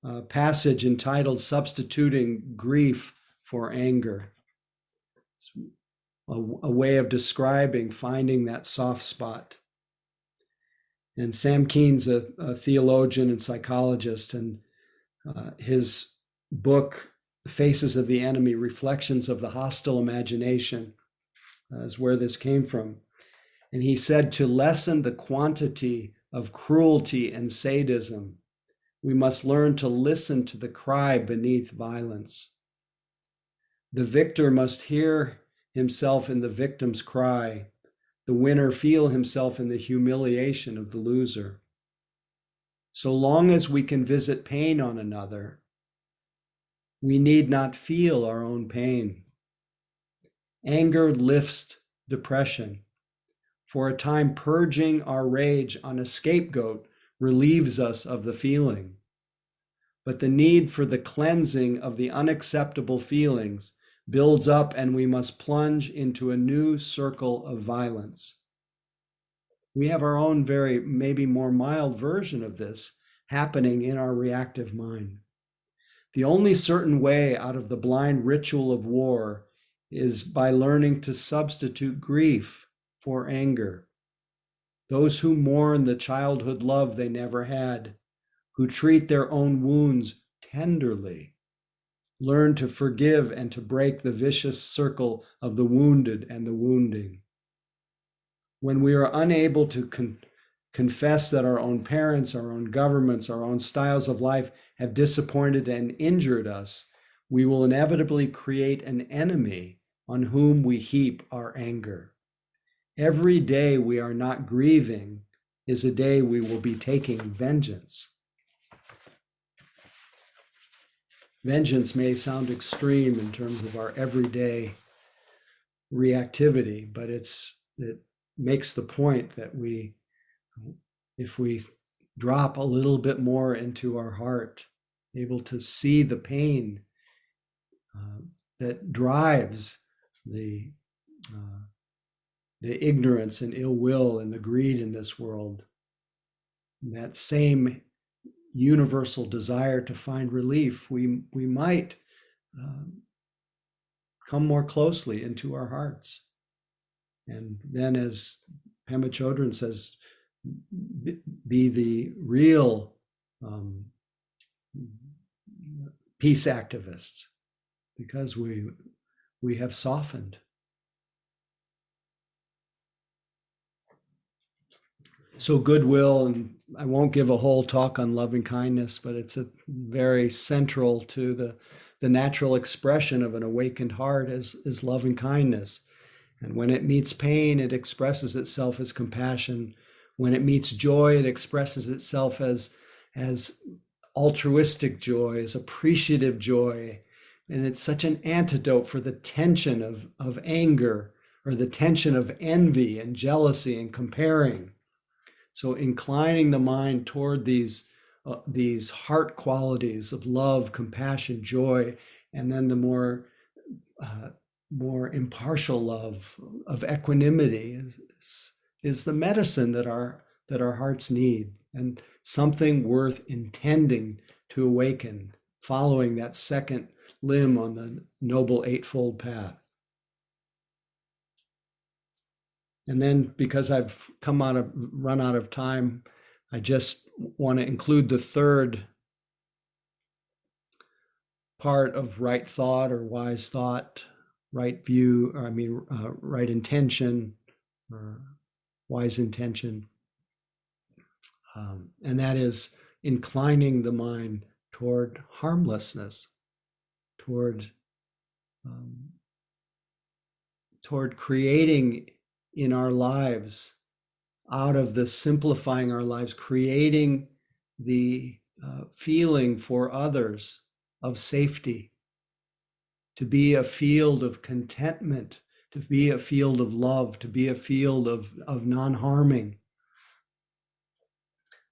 a passage entitled Substituting Grief for Anger. It's a way of describing finding that soft spot. And Sam Kean's a theologian and psychologist, and his book, Faces of the Enemy, Reflections of the Hostile Imagination, is where this came from. And he said, to lessen the quantity of cruelty and sadism, we must learn to listen to the cry beneath violence. The victor must hear himself in the victim's cry. The winner feel himself in the humiliation of the loser. So long as we can visit pain on another, we need not feel our own pain. Anger lifts depression. For a time, purging our rage on a scapegoat relieves us of the feeling. But the need for the cleansing of the unacceptable feelings builds up, and we must plunge into a new circle of violence. We have our own very, maybe more mild version of this happening in our reactive mind. The only certain way out of the blind ritual of war is by learning to substitute grief for anger. Those who mourn the childhood love they never had, who treat their own wounds tenderly, learn to forgive and to break the vicious circle of the wounded and the wounding. When we are unable to confess that our own parents, our own governments, our own styles of life have disappointed and injured us, we will inevitably create an enemy on whom we heap our anger. Every day we are not grieving is a day we will be taking vengeance. Vengeance may sound extreme in terms of our everyday reactivity, but it makes the point that if we drop a little bit more into our heart, able to see the pain that drives the ignorance and ill will and the greed in this world, that same universal desire to find relief, we might come more closely into our hearts. And then, as Pema Chodron says, be the real peace activists, because we have softened. So goodwill, and I won't give a whole talk on loving kindness, but it's a very central to the natural expression of an awakened heart is loving kindness. And when it meets pain, it expresses itself as compassion. When it meets joy, it expresses itself as altruistic joy, as appreciative joy. And it's such an antidote for the tension of anger, or the tension of envy and jealousy and comparing. So inclining the mind toward these heart qualities of love, compassion, joy, and then the more impartial love of equanimity is the medicine that our hearts need, and something worth intending to awaken following that second limb on the Noble Eightfold Path. And then, because I've run out of time, I just want to include the third part of right thought or wise thought, right view, right intention or wise intention. And that is inclining the mind toward harmlessness, toward creating in our lives, out of the simplifying our lives, creating the feeling for others of safety, to be a field of contentment, to be a field of love, to be a field of non-harming,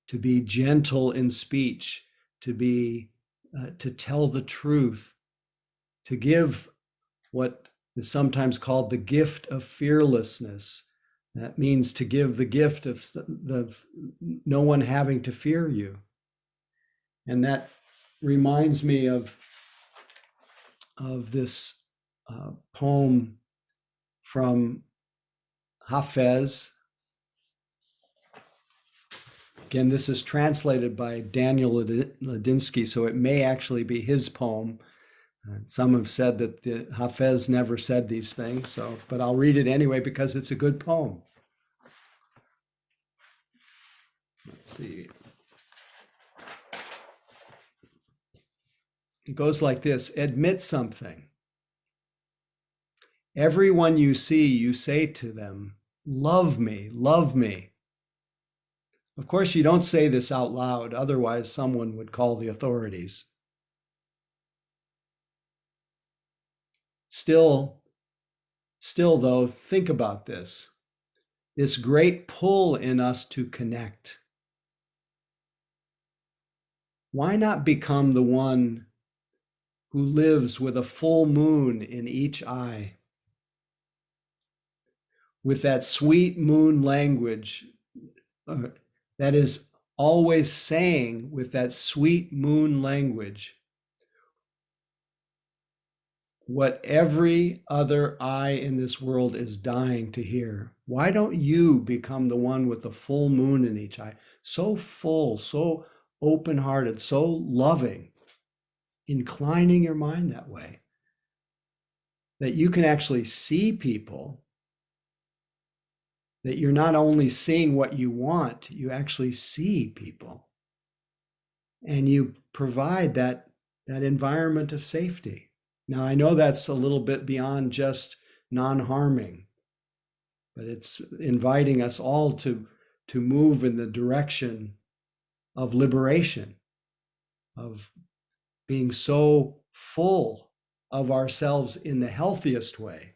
to be gentle in speech, to tell the truth, to give what is sometimes called the gift of fearlessness. That means to give the gift of no one having to fear you. And that reminds me of this poem from Hafez. Again, this is translated by Daniel Ladinsky, so it may actually be his poem. Some have said that the Hafez never said these things, but I'll read it anyway because it's a good poem. Let's see. It goes like this: admit something. Everyone you see, you say to them, love me, love me. Of course, you don't say this out loud, otherwise someone would call the authorities. Still though, think about this. This great pull in us to connect. Why not become the one who lives with a full moon in each eye? With that sweet moon language that is always saying, with that sweet moon language, what every other eye in this world is dying to hear. Why don't you become the one with the full moon in each eye? So full, so open-hearted, so loving, inclining your mind that way, that you can actually see people, that you're not only seeing what you want, you actually see people. And you provide that environment of safety. Now, I know that's a little bit beyond just non-harming, but it's inviting us all to move in the direction of liberation, of being so full of ourselves in the healthiest way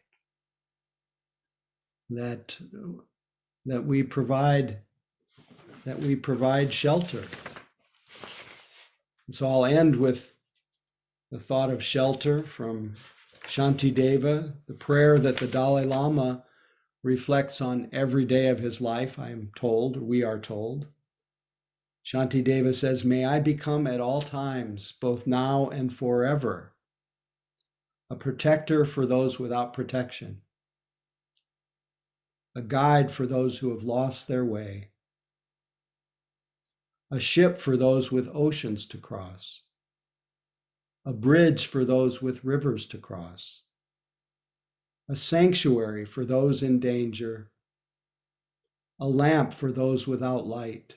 that we provide shelter. And so I'll end with the thought of shelter from Shantideva, the prayer that the Dalai Lama reflects on every day of his life, I am told, or we are told. Shantideva says, may I become at all times, both now and forever, a protector for those without protection, a guide for those who have lost their way, a ship for those with oceans to cross, a bridge for those with rivers to cross, a sanctuary for those in danger, a lamp for those without light,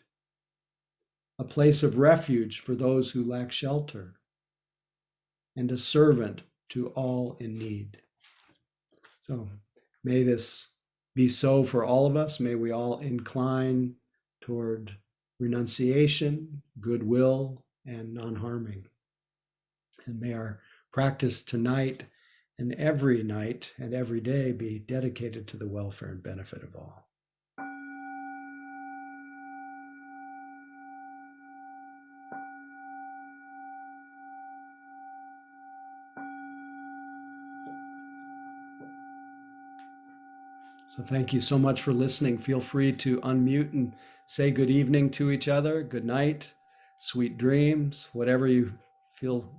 a place of refuge for those who lack shelter, and a servant to all in need. So may this be so for all of us. May we all incline toward renunciation, goodwill, and non-harming. And may our practice tonight and every night and every day be dedicated to the welfare and benefit of all. So thank you so much for listening. Feel free to unmute and say good evening to each other, good night, sweet dreams, whatever you feel